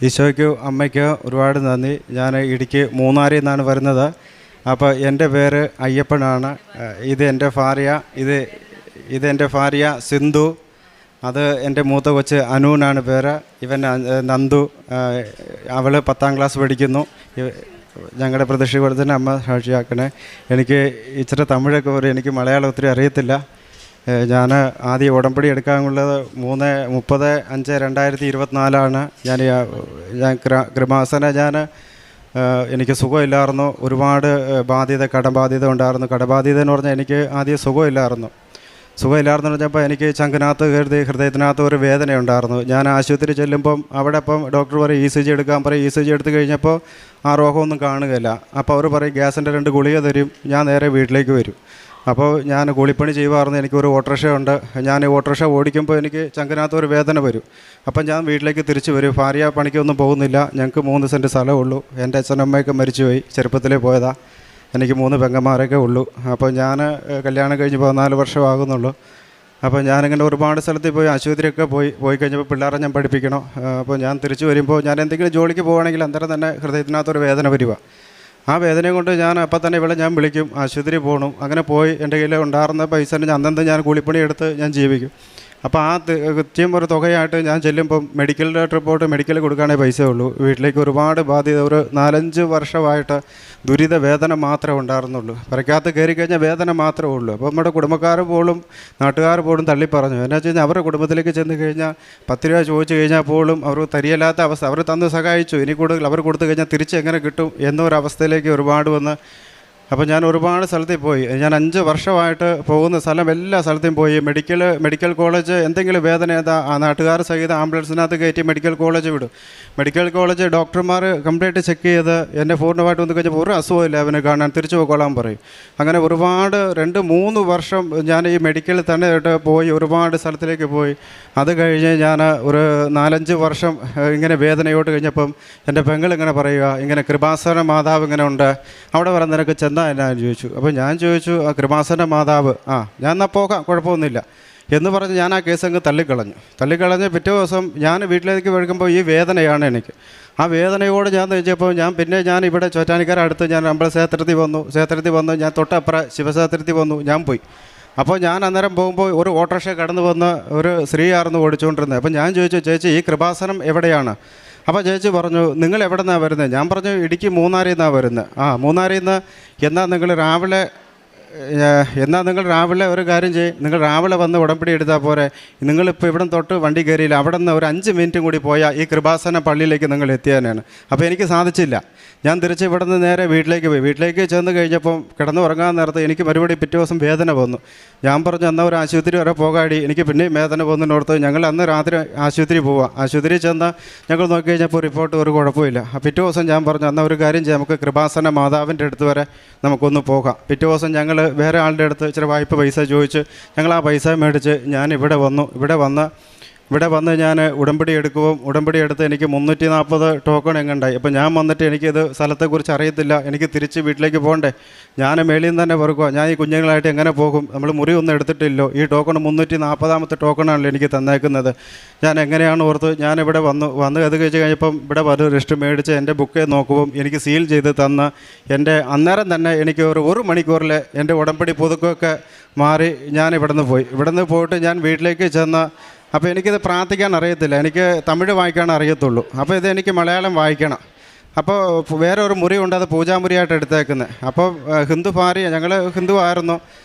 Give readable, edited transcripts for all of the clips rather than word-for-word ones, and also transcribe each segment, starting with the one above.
ഈശോയ്ക്കും അമ്മയ്ക്ക് ഒരുപാട് നന്ദി. ഞാൻ ഇടുക്കി മൂന്നാറിൽ നിന്നാണ് വരുന്നത്. അപ്പോൾ എൻ്റെ പേര് അയ്യപ്പനാണ്. ഇതെൻ്റെ ഭാര്യ സിന്ധു. അത് എൻ്റെ മൂത്ത കൊച്ച് അനൂനാണ് പേര്. ഇവൻ നന്ദു. അവൾ 10ാം ക്ലാസ് പഠിക്കുന്നു. ഞങ്ങളുടെ പ്രതീക്ഷ അമ്മ സാക്ഷിയാക്കണേ. എനിക്ക് ഇച്ചിരി തമിഴൊക്കെ പറയും, എനിക്ക് മലയാളം ഒത്തിരി അറിയത്തില്ല. ഞാൻ ആദ്യം ഉടമ്പടി എടുക്കാനുള്ളത് 30/5/2024 ഞാൻ കൃപാസന എനിക്ക് സുഖമില്ലായിരുന്നു. ഒരുപാട് കടബാധ്യത ഉണ്ടായിരുന്നു. കടബാധ്യത എന്ന് പറഞ്ഞാൽ എനിക്ക് ആദ്യം സുഖമില്ലായിരുന്നു പറഞ്ഞപ്പോൾ എനിക്ക് ചങ്കിനകത്ത് കരുതി ഹൃദയത്തിനകത്ത് ഒരു വേദന ഉണ്ടായിരുന്നു. ഞാൻ ആശുപത്രി ചെല്ലുമ്പം അവിടെ ഡോക്ടർ പറയും ECG എടുക്കാൻ പറയും. ECG എടുത്ത് കഴിഞ്ഞപ്പോൾ ആ രോഗമൊന്നും കാണുകയില്ല. അപ്പോൾ അവർ പറയും ഗ്യാസിൻ്റെ 2 ഗുളിക തരും. ഞാൻ നേരെ വീട്ടിലേക്ക് വരും. അപ്പോൾ ഞാൻ കൂലിപ്പണി ചെയ്യുമായിരുന്നു. എനിക്കൊരു ഓട്ടോറിക്ഷ ഉണ്ട്. ഞാൻ ഓട്ടോറിക്ഷ ഓടിക്കുമ്പോൾ എനിക്ക് ചങ്കിനകത്ത് ഒരു വേദന വരും. അപ്പം ഞാൻ വീട്ടിലേക്ക് തിരിച്ചു വരും. ഭാര്യ പണിക്കൊന്നും പോകുന്നില്ല. ഞങ്ങൾക്ക് 3 സെൻറ്റ് സ്ഥലമുള്ളൂ. എൻ്റെ അച്ഛനമ്മയൊക്കെ മരിച്ചുപോയി. ചെറുപ്പത്തിലേ പോയതാണ്. എനിക്ക് 3 പെങ്ങന്മാരൊക്കെ ഉള്ളൂ. അപ്പോൾ ഞാൻ കല്യാണം കഴിഞ്ഞ് 14 വർഷമാകുന്നുള്ളൂ. അപ്പോൾ ഞാനിങ്ങനെ ഒരുപാട് സ്ഥലത്ത് പോയി ആശുപത്രിയൊക്കെ പോയി കഴിഞ്ഞപ്പോൾ പിള്ളേരെ ഞാൻ പഠിപ്പിക്കണം. അപ്പോൾ ഞാൻ തിരിച്ചു വരുമ്പോൾ ഞാൻ എന്തെങ്കിലും ജോലിക്ക് പോകുകയാണെങ്കിൽ അന്നേരം തന്നെ ഹൃദയത്തിനകത്തൊരു വേദന വരിക. ആ വേദനയും കൊണ്ട് ഞാൻ അപ്പം തന്നെ ഇവിടെ ഞാൻ വിളിക്കും, ആശുപത്രി പോകണം. അങ്ങനെ പോയി എൻ്റെ കയ്യിൽ ഉണ്ടായിരുന്ന പൈസ അന്നത്തെ ഞാൻ കൂലിപ്പണി എടുത്ത് ഞാൻ ജീവിക്കും. അപ്പോൾ ആ കൃത്യം ഒരു തുകയായിട്ട് ഞാൻ ചെല്ലുമ്പം മെഡിക്കൽ കൊടുക്കുകയാണെങ്കിൽ പൈസ ഉള്ളൂ. വീട്ടിലേക്ക് ഒരുപാട് ബാധ്യത. ഒരു 4-5 വർഷമായിട്ട് ദുരിത വേദന മാത്രമേ ഉണ്ടായിരുന്നുള്ളൂ. പുരയ്ക്കകത്ത് കയറി കഴിഞ്ഞാൽ വേദന മാത്രമേ ഉള്ളൂ. അപ്പോൾ നമ്മുടെ കുടുംബക്കാർ പോലും നാട്ടുകാർ പോലും തള്ളിപ്പറഞ്ഞു. എന്നാ വെച്ച് കഴിഞ്ഞാൽ അവരുടെ കുടുംബത്തിലേക്ക് ചെന്ന് കഴിഞ്ഞാൽ 10 രൂപ ചോദിച്ചു കഴിഞ്ഞാൽ പോലും അവർ തരിയല്ലാത്ത അവസ്ഥ. അവർ തന്ന് സഹായിച്ചു, ഇനി കൂടുതൽ അവർ കൊടുത്തു കഴിഞ്ഞാൽ തിരിച്ച് എങ്ങനെ കിട്ടും എന്നൊരവസ്ഥയിലേക്ക് ഒരുപാട് വന്ന്. അപ്പോൾ ഞാൻ ഒരുപാട് സ്ഥലത്തിൽ പോയി. ഞാൻ 5 വർഷമായിട്ട് പോകുന്ന എല്ലാ സ്ഥലത്തും പോയി. മെഡിക്കൽ കോളേജ് എന്തെങ്കിലും വേദന നാട്ടുകാർ സഹിതം ആംബുലൻസിനകത്ത് കയറ്റി മെഡിക്കൽ കോളേജ് വിടും. മെഡിക്കൽ കോളേജ് ഡോക്ടർമാർ കംപ്ലീറ്റ് ചെക്ക് ചെയ്ത് എന്നെ പൂർണ്ണമായിട്ട് വന്ന് കഴിഞ്ഞപ്പോൾ ഒരു അസുഖമില്ല, അവന് കാണാൻ തിരിച്ചു പോയിക്കൊള്ളാൻ പറയും. അങ്ങനെ ഒരുപാട് 2-3 വർഷം ഞാൻ ഈ മെഡിക്കലിൽ തന്നെ പോയി ഒരുപാട് സ്ഥലത്തിലേക്ക് പോയി. അത് കഴിഞ്ഞ് ഞാൻ ഒരു 4-5 വർഷം ഇങ്ങനെ വേദനയോട്ട് കഴിഞ്ഞപ്പം എൻ്റെ പെങ്ങളിങ്ങനെ പറയുക, ഇങ്ങനെ കൃപാസന മാതാവ് ഇങ്ങനെ ഉണ്ട്, അവിടെ വരാൻ നിനക്ക് എന്നാ ചോദിച്ചു. അപ്പോൾ ഞാൻ ചോദിച്ചു, ആ കൃപാസന മാതാവ് ഞാൻ എന്നാൽ പോകാം, കുഴപ്പമൊന്നുമില്ല എന്ന് പറഞ്ഞ് ഞാൻ ആ കേസ് അങ്ങ് തള്ളിക്കളഞ്ഞ് പിറ്റേ ദിവസം ഞാൻ വീട്ടിലേക്ക് വരുമ്പോൾ ഈ വേദനയാണ് എനിക്ക്. ആ വേദനയോട് ഞാൻ ചോദിച്ചപ്പോൾ ഞാൻ ഇവിടെ ചോറ്റാനിക്കാരടുത്ത് ഞാൻ ക്ഷേത്രത്തിൽ വന്നു. ഞാൻ തൊട്ടപ്പുറം ശിവക്ഷേത്രത്തിൽ വന്നു. ഞാൻ പോയി. അപ്പോൾ ഞാൻ അന്നേരം പോകുമ്പോൾ ഒരു ഓട്ടോറിക്ഷ കടന്നു വന്ന് ഒരു സ്ത്രീയായിരുന്നു ഓടിച്ചുകൊണ്ടിരുന്നത്. അപ്പോൾ ഞാൻ ചോദിച്ചു, ചേച്ചി ഈ കൃപാസനം എവിടെയാണ്? അപ്പോൾ ചേച്ചി പറഞ്ഞു, നിങ്ങൾ എവിടെ നിന്നാണ് വരുന്നത്? ഞാൻ പറഞ്ഞു, ഇടുക്കി മൂന്നാറിൽ നിന്നാണ് വരുന്നത്. മൂന്നാറിൽ നിന്ന് എന്നാൽ നിങ്ങൾ രാവിലെ ഒരു കാര്യം ചെയ്യും, നിങ്ങൾ രാവിലെ വന്ന് ഉടമ്പടി എടുത്താൽ പോരെ. നിങ്ങളിപ്പോൾ ഇവിടെ തൊട്ട് വണ്ടി കയറിയില്ല, അവിടെ നിന്ന് ഒരു 5 മിനിറ്റും കൂടി പോയാൽ ഈ കൃപാസന പള്ളിയിലേക്ക് നിങ്ങൾ എത്തിയാനാണ്. അപ്പോൾ എനിക്ക് സാധിച്ചില്ല. ഞാൻ തിരിച്ച് ഇവിടെ നിന്ന് നേരെ വീട്ടിലേക്ക് പോയി. വീട്ടിലേക്ക് ചെന്ന് കഴിഞ്ഞപ്പം കിടന്ന് ഉറങ്ങാൻ നേരത്ത് എനിക്ക് മറുപടി പിറ്റേ ദിവസം വേദന വന്നു. ഞാൻ പറഞ്ഞു, എന്നാൽ ഒരു ആശുപത്രി വരെ പോകാടി, എനിക്ക് പിന്നെയും വേദന പോകുന്നതിനോർത്ത് ഞങ്ങൾ അന്ന് രാത്രി ആശുപത്രി പോവാം. ആശുപത്രിയിൽ ചെന്ന് ഞങ്ങൾ നോക്കി കഴിഞ്ഞപ്പോൾ റിപ്പോർട്ട് ഒരു കുഴപ്പമില്ല. പിറ്റേ ദിവസം ഞാൻ പറഞ്ഞു, എന്നാൽ ഒരു കാര്യം ചെയ്യാം, നമുക്ക് കൃപാസന മാതാവിൻ്റെ അടുത്ത് വരെ നമുക്കൊന്ന് പോകാം. പിറ്റേ ദിവസം ഞങ്ങൾ വേറെ ആളുടെ അടുത്ത് ഇച്ചിരി വായ്പ പൈസ ചോദിച്ച് ഞങ്ങൾ ആ പൈസ മേടിച്ച് ഞാൻ ഇവിടെ വന്ന് ഞാൻ ഉടമ്പടി എടുത്ത് എനിക്ക് 340 ടോക്കൺ എങ്ങുണ്ടായി. അപ്പോൾ ഞാൻ വന്നിട്ട് എനിക്കിത് സ്ഥലത്തെക്കുറിച്ച് അറിയത്തില്ല, എനിക്ക് തിരിച്ച് വീട്ടിലേക്ക് പോകണ്ടേ. ഞാൻ മേളിൽ നിന്ന് തന്നെ വെറുക്കുക, ഞാൻ ഈ കുഞ്ഞുങ്ങളായിട്ട് എങ്ങനെ പോകും, നമ്മൾ മുറി ഒന്നും എടുത്തിട്ടില്ലോ, ഈ ടോക്കൺ 340ാമത്തെ ടോക്കണാണല്ലോ എനിക്ക് തന്നേക്കുന്നത്, ഞാൻ എങ്ങനെയാണ് ഓർത്ത് ഞാനിവിടെ വന്ന് അത് കഴിച്ച് കഴിഞ്ഞപ്പം ഇവിടെ വന്ന് ലിസ്റ്റ് മേടിച്ച് എൻ്റെ ബുക്ക് നോക്കുമ്പം എനിക്ക് സീൽ ചെയ്ത് തന്ന് എൻ്റെ അന്നേരം തന്നെ എനിക്ക് ഒരു മണിക്കൂറിൽ എൻ്റെ ഉടമ്പടി പുതുക്കമൊക്കെ മാറി ഞാൻ ഇവിടുന്ന് പോയിട്ട് ഞാൻ വീട്ടിലേക്ക് ചെന്ന്. അപ്പോൾ എനിക്കിത് പ്രാർത്ഥിക്കാൻ അറിയത്തില്ല, എനിക്ക് തമിഴ് വായിക്കാൻ അറിയത്തുള്ളൂ. അപ്പോൾ എനിക്ക് മലയാളം വായിക്കണം. അപ്പോൾ വേറെ ഒരു മുറിയുണ്ട്, അത് പൂജാമുറിയായിട്ട് എടുത്തേക്കുന്നത്. അപ്പോൾ ഹിന്ദു ഭാര്യ, ഞങ്ങൾ ഹിന്ദു ആയിരുന്നു.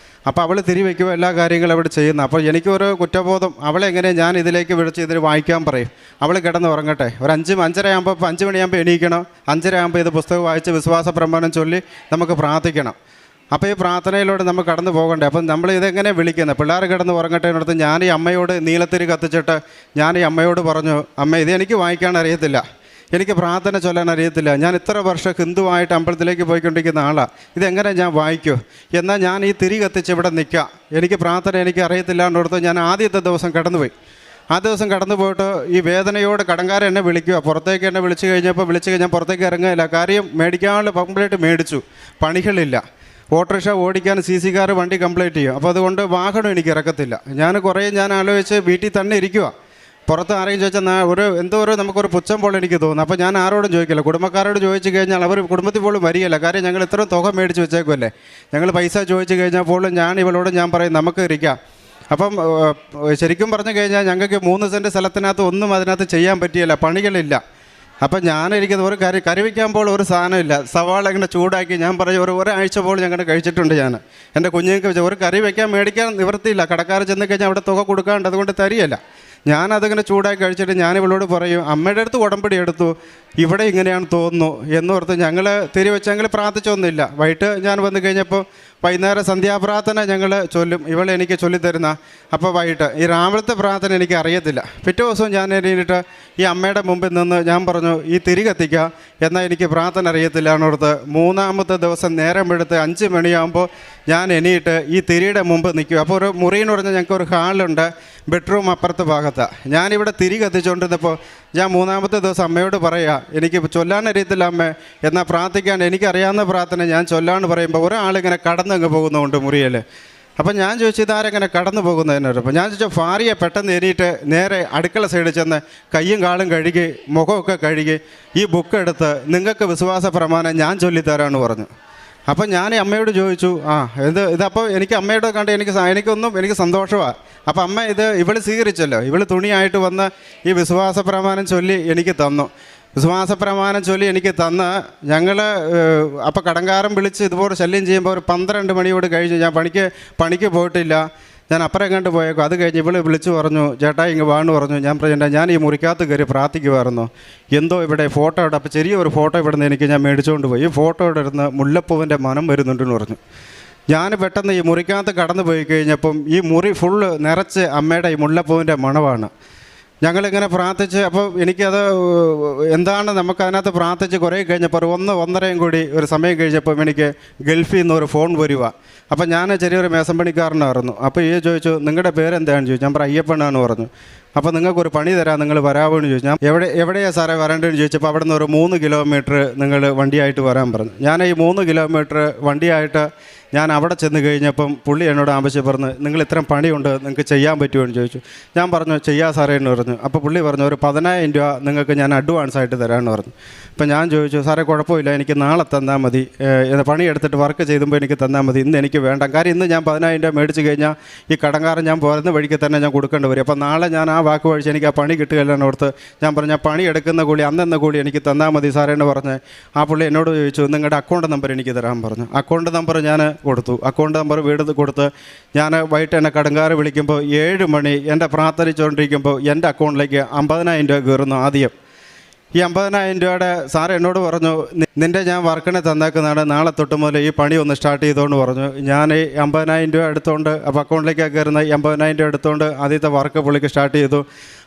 അപ്പോൾ അവൾ തിരിവെക്കുക എല്ലാ കാര്യങ്ങളും അവിടെ ചെയ്യുന്നത്. അപ്പോൾ എനിക്കൊരു കുറ്റബോധം, അവളെ എങ്ങനെ ഞാൻ ഇതിലേക്ക് വിളിച്ച് ഇതിൽ വായിക്കാൻ പറയും, അവൾ കിടന്ന് ഉറങ്ങട്ടെ. ഒരു 5 മണിയാകുമ്പോൾ എണീക്കണം. 5:30 ആകുമ്പോൾ ഇത് പുസ്തകം വായിച്ച് വിശ്വാസ പ്രമാണം ചൊല്ലി നമുക്ക് പ്രാർത്ഥിക്കണം. അപ്പോൾ ഈ പ്രാർത്ഥനയിലൂടെ നമുക്ക് കടന്നു പോകണ്ടേ. അപ്പം നമ്മൾ ഇതെങ്ങനെ വിളിക്കുന്നത്, പിള്ളേർ കിടന്ന് ഉറങ്ങട്ടെ എന്നിടത്ത് ഞാൻ ഈ അമ്മയോട് നീലത്തിരി കത്തിച്ചിട്ട് ഞാൻ ഈ അമ്മയോട് പറഞ്ഞു, അമ്മ ഇത് എനിക്ക് വായിക്കാൻ അറിയത്തില്ല, എനിക്ക് പ്രാർത്ഥന ചൊല്ലാൻ അറിയത്തില്ല, ഞാൻ ഇത്ര വർഷം ഹിന്ദുവായിട്ട് അമ്പലത്തിലേക്ക് പോയിക്കൊണ്ടിരിക്കുന്ന ആളാണ്, ഇതെങ്ങനെ ഞാൻ വായിക്കൂ, എന്നാൽ ഞാൻ ഈ തിരി കത്തിച്ച് ഇവിടെ നിൽക്കാം, എനിക്ക് പ്രാർത്ഥന എനിക്ക് അറിയത്തില്ല എന്നിടത്ത് ഞാൻ ആദ്യത്തെ ദിവസം കടന്നുപോയി. ആ ദിവസം കടന്നു പോയിട്ട് ഈ വേദനയോട് കടങ്കാരൻ എന്നെ വിളിക്കുക. പുറത്തേക്ക് എന്നെ വിളിച്ച് കഴിഞ്ഞാൽ പുറത്തേക്ക് ഇറങ്ങുകയില്ല. കാര്യം മേടിക്കാനുള്ള കംപ്ലീറ്റ് മേടിച്ചു, പണികളില്ല. ഓട്ടോറിക്ഷ ഓടിക്കാൻ CC കാർ വണ്ടി കംപ്ലീറ്റ് ചെയ്യും. അപ്പോൾ അതുകൊണ്ട് വാഹനം എനിക്ക് ഇറക്കത്തില്ല. ഞാൻ ആലോചിച്ച് വീട്ടിൽ തന്നെ ഇരിക്കുക. പുറത്ത് ആരെങ്കിലും ചോദിച്ചാൽ എന്തോ നമുക്കൊരു പുച്ഛം പോലെ എനിക്ക് തോന്നുന്നു. അപ്പോൾ ഞാൻ ആരോടും ചോദിക്കില്ല. കുടുംബക്കാരോട് ചോദിച്ചു കഴിഞ്ഞാൽ അവർ കുടുംബത്തിൽ പോലും വരികയില്ല. കാര്യം ഞങ്ങൾ ഇത്രയും തുക മേടിച്ച് വെച്ചേക്കുമല്ലേ. ഞങ്ങൾ പൈസ ചോദിച്ചു കഴിഞ്ഞാൽ പോലും ഞാൻ പറയും നമുക്ക് ഇരിക്കാം. അപ്പം ശരിക്കും പറഞ്ഞു കഴിഞ്ഞാൽ ഞങ്ങൾക്ക് 3 സെൻറ്റ് സ്ഥലത്തിനകത്ത് ഒന്നും അതിനകത്ത് ചെയ്യാൻ പറ്റിയില്ല, പണികളില്ല. അപ്പം ഞാനിരിക്കുന്നത് ഒരു കറി വയ്ക്കാൻ ഒരു സാധനമില്ല. സവാള ഇങ്ങനെ ചൂടാക്കി ഞാൻ പറഞ്ഞു ഒരാഴ്ച പോലും ഞങ്ങൾ കഴിച്ചിട്ടുണ്ട്. ഞാൻ എൻ്റെ കുഞ്ഞുങ്ങൾക്ക് ഒരു കറി വയ്ക്കാൻ മേടിക്കാൻ നിവൃത്തിയില്ല. കടക്കാർ ചെന്ന് കഴിഞ്ഞാൽ അവിടെ തുക കൊടുക്കാണ്ട്, അതുകൊണ്ട് തരികയില്ല. ഞാനതിങ്ങനെ ചൂടാക്കി കഴിച്ചിട്ട് ഞാനിവളോട് പറയും അമ്മയുടെ അടുത്ത് ഉടമ്പടി എടുത്തു, ഇവിടെ ഇങ്ങനെയാണ് തോന്നുന്നു എന്നോർത്ത് ഞങ്ങൾ തിരിവെച്ചെങ്കിൽ പ്രാർത്ഥിച്ചൊന്നുമില്ല. വൈകിട്ട് ഞാൻ വന്നു കഴിഞ്ഞപ്പോൾ വൈകുന്നേരം സന്ധ്യാപ്രാർത്ഥന ഞങ്ങൾ ചൊല്ലും, ഇവളെനിക്ക് ചൊല്ലിത്തരുന്ന. അപ്പോൾ വൈകിട്ട് ഈ രാവിലത്തെ പ്രാർത്ഥന എനിക്ക് അറിയത്തില്ല. പിറ്റേ ദിവസവും ഞാൻ എണീറ്റ് ഈ അമ്മയുടെ മുമ്പിൽ നിന്ന് ഞാൻ പറഞ്ഞു ഈ തിരി കത്തിക്കുക, എന്നാൽ എനിക്ക് പ്രാർത്ഥന അറിയത്തില്ല എന്നോർത്ത് 3-ാമത്തെ ദിവസം നേരം എടുത്ത് 5 മണിയാകുമ്പോൾ ഞാൻ എണീറ്റ് ഈ തിരിയുടെ മുമ്പ് നിൽക്കും. അപ്പോൾ ഒരു മുറിയെന്ന് പറഞ്ഞാൽ ഞങ്ങൾക്ക് ഒരു ഹാളുണ്ട്, ബെഡ്റൂം അപ്പുറത്തെ ഭാഗത്താണ്. ഞാനിവിടെ തിരി കത്തിച്ചുകൊണ്ടിരുന്നപ്പോൾ ഞാൻ 3-ാമത്തെ ദിവസം അമ്മയോട് പറയുക എനിക്ക് ചൊല്ലാൻ അറിയത്തില്ല അമ്മേ, എന്നാൽ പ്രാർത്ഥിക്കാൻ എനിക്കറിയാവുന്ന പ്രാർത്ഥന ഞാൻ ചൊല്ലാന്ന് പറയുമ്പോൾ ഒരാളിങ്ങനെ കടന്നങ്ങ് പോകുന്നുണ്ട് മുറിയിൽ. അപ്പം ഞാൻ ചോദിച്ചു ഇതാരെങ്ങനെ കടന്നു പോകുന്നതിനോട്. അപ്പോൾ ഞാൻ ചോദിച്ചാൽ ഭാര്യയെ പെട്ടെന്ന് എണീറ്റ് നേരെ അടുക്കള സൈഡിൽ ചെന്ന് കയ്യും കാലും കഴുകി മുഖമൊക്കെ കഴുകി ഈ ബുക്ക് എടുത്ത് നിങ്ങൾക്ക് വിശ്വാസ പ്രമാണം ഞാൻ ചൊല്ലിത്തരാമെന്ന് പറഞ്ഞു. അപ്പം ഞാൻ അമ്മയോട് ചോദിച്ചു ഇതപ്പോൾ എനിക്ക് അമ്മയോട് കണ്ട് എനിക്ക് സന്തോഷമാണ്. അപ്പം അമ്മ ഇവൾ സ്വീകരിച്ചല്ലോ, ഇവൾ തുണിയായിട്ട് വന്ന് ഈ വിശ്വാസ പ്രമാണം ചൊല്ലി എനിക്ക് തന്നു. വിശ്വാസ പ്രമാണം ചൊല്ലി എനിക്ക് തന്ന് ഞങ്ങൾ അപ്പോൾ കടങ്കാരൻ വിളിച്ച് ഇതുപോലെ ശല്യം ചെയ്യുമ്പോൾ ഒരു 12 മണിയോട് കഴിഞ്ഞു. ഞാൻ പണിക്ക് പോയിട്ടില്ല, ഞാൻ അപ്പുറം കണ്ട് പോയേക്കും. അത് കഴിഞ്ഞ് ഇവൾ വിളിച്ചു പറഞ്ഞു ചേട്ടാ ഇങ്ങ് വാന്ന് പറഞ്ഞു. ഞാൻ പറഞ്ഞു ഞാൻ ഈ മുറിക്കകത്ത് കയറി പ്രാർത്ഥിക്കുമായിരുന്നു, എന്തോ ഇവിടെ ഫോട്ടോ ഇട്ട്. അപ്പോൾ ചെറിയൊരു ഫോട്ടോ ഇവിടെ നിന്ന് ഞാൻ മേടിച്ചുകൊണ്ട് പോയി. ഈ ഫോട്ടോയുടെ ഇരുന്ന് മുല്ലപ്പൂവിൻ്റെ മണം വരുന്നുണ്ടെന്ന് പറഞ്ഞു. ഞാൻ പെട്ടെന്ന് ഈ മുറിക്കകത്ത് കടന്നു പോയി കഴിഞ്ഞപ്പം ഈ മുറി ഫുള്ള് നിറച്ച് അമ്മയുടെ ഈ മുല്ലപ്പൂവിൻ്റെ മണമാണ്. ഞങ്ങളിങ്ങനെ പ്രാർത്ഥിച്ച് അപ്പോൾ എനിക്കത് എന്താണ് നമുക്കതിനകത്ത് പ്രാർത്ഥിച്ച് കുറേ കഴിഞ്ഞപ്പോൾ 1-1.5 കൂടി ഒരു സമയം കഴിഞ്ഞപ്പം എനിക്ക് ഗൾഫിൽ നിന്ന് ഒരു ഫോൺ വരിക. അപ്പോൾ ഞാൻ ചെറിയൊരു മേസമ്പണിക്കാരനായിരുന്നു. അപ്പോൾ ഈ ചോദിച്ചു നിങ്ങളുടെ പേരെന്താണെന്ന് ചോദിച്ചു. ഞാൻ അയ്യപ്പനാന്ന് പറഞ്ഞു. അപ്പോൾ നിങ്ങൾക്കൊരു പണി തരാം, നിങ്ങൾ വരാമോ എന്ന് ചോദിച്ചു. ഞാൻ എവിടെയാണ് സാറേ വരേണ്ടതെന്ന് ചോദിച്ചപ്പോൾ അവിടെ നിന്ന് ഒരു 3 കിലോമീറ്റർ നിങ്ങൾ വണ്ടിയായിട്ട് വരാൻ പറഞ്ഞു. ഞാൻ ഈ 3 കിലോമീറ്റർ വണ്ടിയായിട്ട് ഞാൻ അവിടെ ചെന്ന് കഴിഞ്ഞപ്പം പുള്ളി എന്നോട് ആവശ്യപ്പെടുന്നു നിങ്ങൾ ഇത്രയും പണിയുണ്ട് നിങ്ങൾക്ക് ചെയ്യാൻ പറ്റുമോ എന്ന് ചോദിച്ചു. ഞാൻ പറഞ്ഞു ചെയ്യാം സാറേ എന്ന് പറഞ്ഞു. അപ്പോൾ പുള്ളി പറഞ്ഞു ഒരു 10,000 രൂപ നിങ്ങൾക്ക് ഞാൻ അഡ്വാൻസ് ആയിട്ട് തരാമെന്ന് പറഞ്ഞു. അപ്പം ഞാൻ ചോദിച്ചു സാറേ കുഴപ്പമില്ല, എനിക്ക് നാളെ തന്നാൽ മതി, പണിയെടുത്തിട്ട് വർക്ക് ചെയ്തുമ്പോൾ എനിക്ക് തന്നാൽ മതി, ഇന്ന് എനിക്ക് വേണ്ട. കാര്യം ഇന്ന് ഞാൻ 10,000 രൂപ മേടിച്ച് കഴിഞ്ഞാൽ ഈ കടങ്കാരൻ ഞാൻ പോരുന്ന വഴിക്ക് തന്നെ ഞാൻ കൊടുക്കേണ്ടി വരും. അപ്പോൾ നാളെ ഞാൻ ആ വാക്ക് വഴിച്ച് എനിക്ക് ആ പണി കിട്ടുകയില്ലെന്ന് ഓർത്ത് ഞാൻ പറഞ്ഞു പണി എടുക്കുന്ന കൂലി അന്നെന്ന കൂലി എനിക്ക് തന്നാൽ മതി സാറേ എന്ന് പറഞ്ഞ് ആ പുള്ളി എന്നോട് ചോദിച്ചു നിങ്ങളുടെ അക്കൗണ്ട് നമ്പർ എനിക്ക് തരാൻ പറഞ്ഞു. അക്കൗണ്ട് നമ്പർ ഞാൻ കൊടുത്തു. അക്കൗണ്ട് നമ്പർ കൊടുത്ത് ഞാൻ വൈകിട്ട് എന്നെ കടങ്കാറ് വിളിക്കുമ്പോൾ 7 മണി എൻ്റെ പ്രാർത്ഥിച്ചുകൊണ്ടിരിക്കുമ്പോൾ എൻ്റെ അക്കൗണ്ടിലേക്ക് 50,000 രൂപ കയറുന്നു ആദ്യം. ഈ 50,000 രൂപയുടെ സാർ എന്നോട് പറഞ്ഞു നിൻ്റെ ഞാൻ വർക്കിനെ തന്നേക്കുന്നതാണ്, നാളെ തൊട്ട് മുതൽ ഈ പണി ഒന്ന് സ്റ്റാർട്ട് ചെയ്തോന്ന് പറഞ്ഞു. ഞാൻ ഈ 50,000 രൂപ എടുത്തുകൊണ്ട് അപ്പോൾ അക്കൗണ്ടിലേക്ക് കയറുന്ന 50,000 രൂപ എടുത്തുകൊണ്ട് ആദ്യത്തെ വർക്ക് പുള്ളിക്ക് സ്റ്റാർട്ട് ചെയ്തു.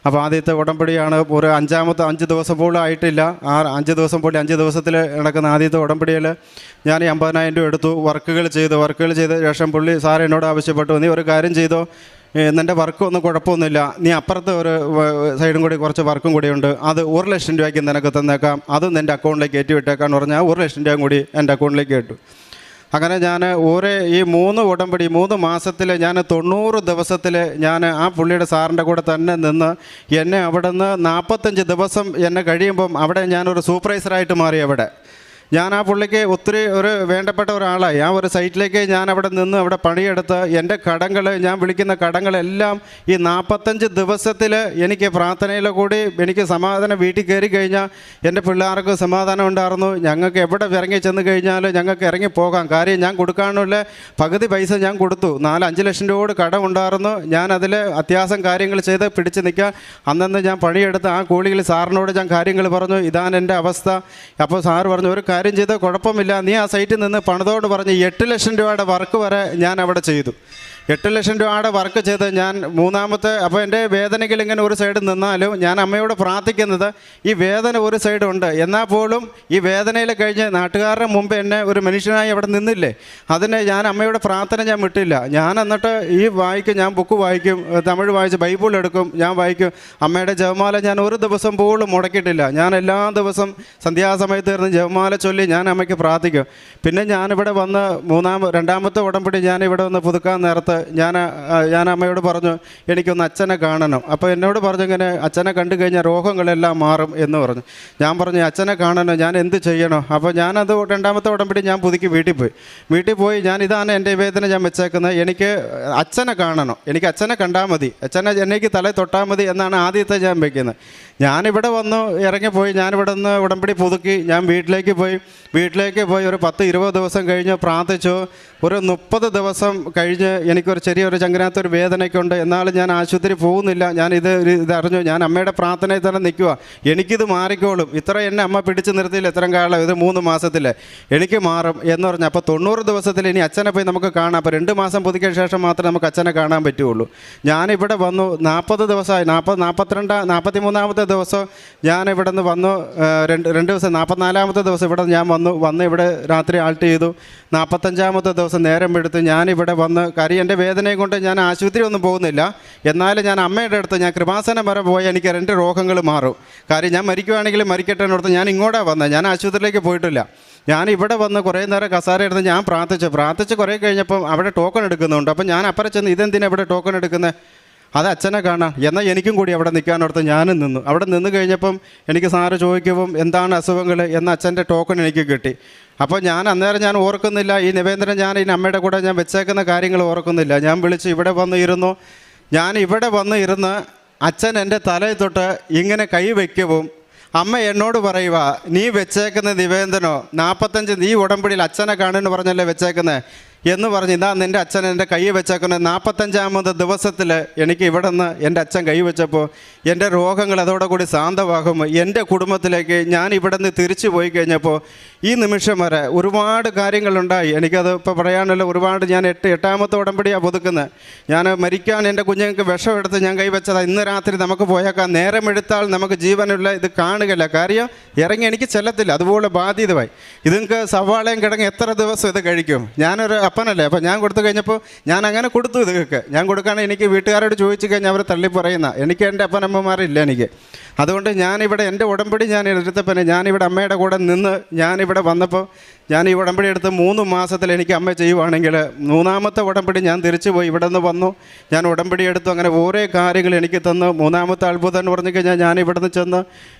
അപ്പോൾ ആദ്യത്തെ ഉടമ്പടിയാണ് ഒരു 5 ദിവസം പോലും ആയിട്ടില്ല. 5 ദിവസം പോലും 5 ദിവസത്തിൽ നടക്കുന്ന ആദ്യത്തെ ഉടമ്പടിയിൽ ഞാൻ ഈ 50,000 രൂപ എടുത്തു. വർക്കുകൾ ചെയ്ത ശേഷം പുള്ളി സാർ എന്നോട് ആവശ്യപ്പെട്ടു നീ ഒരു കാര്യം ചെയ്തോ, നിൻ്റെ വർക്കൊന്നും കുഴപ്പമൊന്നുമില്ല, നീ അപ്പുറത്ത് ഒരു സൈഡും കൂടി കുറച്ച് വർക്കും കൂടിയുണ്ട്, അത് 1,00,000 രൂപയ്ക്ക് നിനക്ക് തന്നേക്കാം, അതും നിൻ്റെ അക്കൗണ്ടിലേക്ക് കയറ്റി വിട്ടേക്കാന്ന് പറഞ്ഞാൽ 1,00,000 രൂപ കൂടി എൻ്റെ അക്കൗണ്ടിലേക്ക് ഇട്ടു. അങ്ങനെ ഞാൻ ഈ 3 ഉടമ്പടി 3 മാസത്തിൽ ഞാൻ 90 ദിവസത്തിൽ ഞാൻ ആ പുള്ളിയുടെ സാറിൻ്റെ കൂടെ തന്നെ നിന്ന് എന്നെ അവിടെ നിന്ന് 45 ദിവസം എന്നെ കഴിയുമ്പം അവിടെ ഞാനൊരു സൂപ്പർവൈസറായിട്ട് മാറി. അവിടെ ഞാൻ ആ പുള്ളിക്ക് ഒത്തിരി ഒരു വേണ്ടപ്പെട്ട ഒരാളായി. ആ ഒരു സൈറ്റിലേക്ക് ഞാൻ അവിടെ നിന്ന് അവിടെ പണിയെടുത്ത് എൻ്റെ കടങ്ങൾ ഞാൻ വിളിക്കുന്ന കടങ്ങളെല്ലാം ഈ 45 ദിവസത്തിൽ എനിക്ക് പ്രാർത്ഥനയിൽ കൂടി എനിക്ക് സമാധാനം വീട്ടിൽ കയറി കഴിഞ്ഞാൽ എൻ്റെ പിള്ളേർക്ക് സമാധാനം ഉണ്ടായിരുന്നു. ഞങ്ങൾക്ക് എവിടെ ഇറങ്ങി ചെന്ന് കഴിഞ്ഞാൽ ഞങ്ങൾക്ക് ഇറങ്ങിപ്പോകാം. കാര്യം ഞാൻ കൊടുക്കാനുള്ള പകുതി പൈസ ഞാൻ കൊടുത്തു. 4-5 ലക്ഷം രൂപയോട് കടം ഉണ്ടായിരുന്നു. ഞാൻ അതിൽ അത്യാവശ്യം കാര്യങ്ങൾ ചെയ്ത് പിടിച്ച് നിൽക്കാൻ അന്നന്ന് ഞാൻ പണിയെടുത്ത് ആ കൂലിയിൽ സാറിനോട് ഞാൻ കാര്യങ്ങൾ പറഞ്ഞു ഇതാണ് എൻ്റെ അവസ്ഥ. അപ്പോൾ സാറ് പറഞ്ഞു ഒരു കാര്യം ചെയ്ത് കുഴപ്പമില്ല, നീ ആ സൈറ്റിൽ നിന്ന് പണിതോട് പറഞ്ഞ് 8 ലക്ഷം രൂപയുടെ വർക്ക് വരെ ഞാൻ അവിടെ ചെയ്തു. 8 ലക്ഷം രൂപയുടെ വർക്ക് ചെയ്ത് ഞാൻ 3-ാമത്തെ അപ്പോൾ എൻ്റെ വേദനയ്ക്ക് ഇങ്ങനെ ഒരു സൈഡ് നിന്നാലും ഞാൻ അമ്മയോട് പ്രാർത്ഥിക്കുന്നത് ഈ വേദന ഒരു സൈഡുണ്ട്, എന്നാൽ പോലും ഈ വേദനയിൽ കഴിഞ്ഞ് നാട്ടുകാരുടെ മുമ്പ് എന്നെ ഒരു മനുഷ്യനായി അവിടെ നിന്നില്ലേ, അതിന് ഞാൻ അമ്മയുടെ പ്രാർത്ഥന ഞാൻ വിട്ടില്ല. ഞാൻ എന്നിട്ട് ഞാൻ ബുക്ക് വായിക്കും, തമിഴ് വായിച്ച് ബൈബിൾ എടുക്കും, ഞാൻ വായിക്കും. അമ്മയുടെ ജപമാല ഞാൻ ഒരു ദിവസം പോലും മുടക്കിയിട്ടില്ല. ഞാൻ എല്ലാ ദിവസം സന്ധ്യാസമയത്ത് ഇരുന്ന് ജപമാല ചൊല്ലി ഞാൻ അമ്മയ്ക്ക് പ്രാർത്ഥിക്കും. പിന്നെ ഞാനിവിടെ വന്ന് 2-ാമത്തെ ഉടമ്പടി ഞാനിവിടെ വന്ന് പുതുക്കാൻ നേരത്ത് ഞാൻ അമ്മയോട് പറഞ്ഞു എനിക്കൊന്ന് അച്ഛനെ കാണണം. അപ്പോൾ എന്നോട് പറഞ്ഞു ഇങ്ങനെ അച്ഛനെ കണ്ടു കഴിഞ്ഞാൽ രോഗങ്ങളെല്ലാം മാറും എന്ന് പറഞ്ഞു. ഞാൻ പറഞ്ഞു അച്ഛനെ കാണണം, ഞാൻ എന്ത് ചെയ്യണോ? അപ്പോൾ ഞാനത് രണ്ടാമത്തെ ഉടമ്പടി ഞാൻ പുതുക്കി വീട്ടിൽ പോയി ഞാൻ ഇതാണ് എൻ്റെ വേദന ഞാൻ വെച്ചേക്കുന്നത്, എനിക്ക് അച്ഛനെ കാണണം, എനിക്ക് അച്ഛനെ കണ്ടാൽ മതി, അച്ഛനെ എനിക്ക് തലയിൽ തൊട്ടാൽ മതി എന്നാണ് ആദ്യത്തെ ഞാൻ വയ്ക്കുന്നത്. ഞാനിവിടെ വന്നു ഇറങ്ങിപ്പോയി, ഞാനിവിടെ നിന്ന് ഉടമ്പടി പുതുക്കി ഞാൻ വീട്ടിലേക്ക് പോയി ഒരു 10-20 ദിവസം കഴിഞ്ഞ് പ്രാർത്ഥിച്ചു. ഒരു 30 ദിവസം കഴിഞ്ഞ് എനിക്കൊരു ചെറിയൊരു ചങ്കനകത്തൊരു വേദനയ്ക്കുണ്ട്, എന്നാലും ഞാൻ ആശുപത്രി പോകുന്നില്ല. ഞാൻ ഇതറിഞ്ഞു, ഞാൻ അമ്മയുടെ പ്രാർത്ഥനയിൽ തന്നെ നിൽക്കുക, എനിക്കിത് മാറിക്കോളും, ഇത്ര എന്നെ അമ്മ പിടിച്ച് നിർത്തിയില്ല ഇത്രയും കാലം, ഇത് 3 മാസത്തിൽ എനിക്ക് മാറും എന്ന് പറഞ്ഞു. അപ്പോൾ 90 ദിവസത്തിൽ ഇനി അച്ഛനെ പോയി നമുക്ക് കാണാം, അപ്പോൾ 2 മാസം പുതുക്കിയ ശേഷം മാത്രമേ നമുക്ക് അച്ഛനെ കാണാൻ പറ്റുകയുള്ളൂ. ഞാനിവിടെ വന്നു 40 ദിവസമായി, 43-ാമത്തെ ദിവസം ഞാനിവിടെ നിന്ന് വന്നു. 2 ദിവസം 44-ാമത്തെ ദിവസം ഇവിടെ ഞാൻ വന്ന് ഇവിടെ രാത്രി ആൾട്ട് ചെയ്തു. 45-ാമത്തെ ദിവസം നേരം എടുത്ത് ഞാനിവിടെ വന്ന്, കാര്യം എൻ്റെ വേദനയും കൊണ്ട് ഞാൻ ആശുപത്രി ഒന്നും പോകുന്നില്ല, എന്നാലും ഞാൻ അമ്മയുടെ അടുത്ത് ഞാൻ കൃപാസനം വരെ പോയി എനിക്ക് 2 രോഗങ്ങൾ മാറും, കാര്യം ഞാൻ മരിക്കുവാണെങ്കിലും മരിക്കട്ടെ എന്നോർത്ത് ഞാൻ ഇങ്ങോട്ടാണ് വന്നത്, ഞാൻ ആശുപത്രിയിലേക്ക് പോയിട്ടില്ല. ഞാൻ ഇവിടെ വന്ന് കുറേ നേരം കസാര എടുത്ത് ഞാൻ പ്രാർത്ഥിച്ച് കുറേ കഴിഞ്ഞപ്പം അവിടെ ടോക്കൺ എടുക്കുന്നുണ്ട്. അപ്പം ഞാൻ അപ്പുറം ചെന്ന് ഇതെന്തിനാണ് ഇവിടെ ടോക്കൺ എടുക്കുന്നത്, അത് അച്ഛനെ കാണാം, എന്നാൽ എനിക്കും കൂടി അവിടെ നിൽക്കാനോർത്ത് ഞാനും നിന്നു. അവിടെ നിന്ന് കഴിഞ്ഞപ്പം എനിക്ക് സാറ് ചോദിക്കുമ്പം എന്താണ് അസുഖങ്ങൾ എന്ന അച്ഛൻ്റെ ടോക്കൺ എനിക്ക് കിട്ടി. അപ്പോൾ അന്നേരം ഞാൻ ഓർക്കുന്നില്ല ഈ നിവേദനം, ഞാൻ ഈ അമ്മയുടെ കൂടെ ഞാൻ വെച്ചേക്കുന്ന കാര്യങ്ങൾ ഓർക്കുന്നില്ല. ഞാൻ വിളിച്ച് ഇവിടെ വന്ന് ഇരുന്ന് അച്ഛൻ എൻ്റെ തലയിൽ തൊട്ട് ഇങ്ങനെ കൈ വയ്ക്കവും അമ്മ എന്നോട് പറയുക, നീ വെച്ചേക്കുന്ന നിവേദനോ 45 നീ ഉടമ്പടിയിൽ അച്ഛനെ കാണുമെന്ന് പറഞ്ഞല്ലേ വെച്ചേക്കുന്നത് എന്ന് പറഞ്ഞ് ഇതാ നിൻ്റെ അച്ഛൻ എൻ്റെ കൈ വെച്ചേക്കുന്നത്. 45-ാമത്തെ ദിവസത്തിൽ എനിക്ക് ഇവിടെ നിന്ന് എൻ്റെ അച്ഛൻ കൈ വെച്ചപ്പോൾ എൻ്റെ രോഗങ്ങൾ അതോടുകൂടി ശാന്തമാകും. എൻ്റെ കുടുംബത്തിലേക്ക് ഞാൻ ഇവിടെ നിന്ന് തിരിച്ചു പോയി കഴിഞ്ഞപ്പോൾ ഈ നിമിഷം വരെ ഒരുപാട് കാര്യങ്ങളുണ്ടായി. എനിക്കത് ഇപ്പോൾ പറയാനുള്ള ഒരുപാട്, ഞാൻ 8-ാമത്തെ ഉടമ്പടിയാണ് പുതുക്കുന്നത്. ഞാൻ മരിക്കാൻ എൻ്റെ കുഞ്ഞുങ്ങൾക്ക് വിഷം എടുത്ത് ഞാൻ കൈവച്ചതാണ്. ഇന്ന് രാത്രി നമുക്ക് പോയേക്കാം, നേരമെടുത്താൽ നമുക്ക് ജീവനുള്ള ഇത് കാണുകയില്ല, കാര്യം ഇറങ്ങി എനിക്ക് ചെല്ലത്തില്ല, അതുപോലെ ബാധിതമായി. ഇത് നിങ്ങൾക്ക് സവാളയും കിടങ്ങി എത്ര ദിവസം ഇത് കഴിക്കും? ഞാനൊരു അപ്പനല്ലേ, അപ്പോൾ ഞാൻ കൊടുത്തു കഴിഞ്ഞപ്പോൾ ഞാൻ അങ്ങനെ കൊടുത്തു. ഇതൊക്കെ ഞാൻ കൊടുക്കുകയാണെങ്കിൽ എനിക്ക് വീട്ടുകാരോട് ചോദിച്ചു കഴിഞ്ഞാൽ അവർ തള്ളി പറയുന്ന, എനിക്ക് എൻ്റെ അപ്പനമ്മമാരില്ല എനിക്ക്. അതുകൊണ്ട് ഞാനിവിടെ എൻ്റെ ഉടമ്പടി ഞാൻ എടുത്തപ്പോൾ ഞാനിവിടെ അമ്മയുടെ കൂടെ നിന്ന് ഞാനിവിടെ വന്നപ്പോൾ ഞാൻ ഈ ഉടമ്പടി എടുത്ത് 3 മാസത്തിൽ എനിക്ക് അമ്മ ചെയ്യുവാണെങ്കിൽ 3-ാമത്തെ ഉടമ്പടി ഞാൻ തിരിച്ചു പോയി ഇവിടെ നിന്ന് വന്നു. ഞാൻ ഉടമ്പടി എടുത്തു, അങ്ങനെ ഓരോ കാര്യങ്ങൾ എനിക്ക് തന്നു. 3-ാമത്തെ അത്ഭുതം എന്ന് പറഞ്ഞു കഴിഞ്ഞാൽ ഞാൻ ഇവിടെ നിന്ന് ചെന്ന്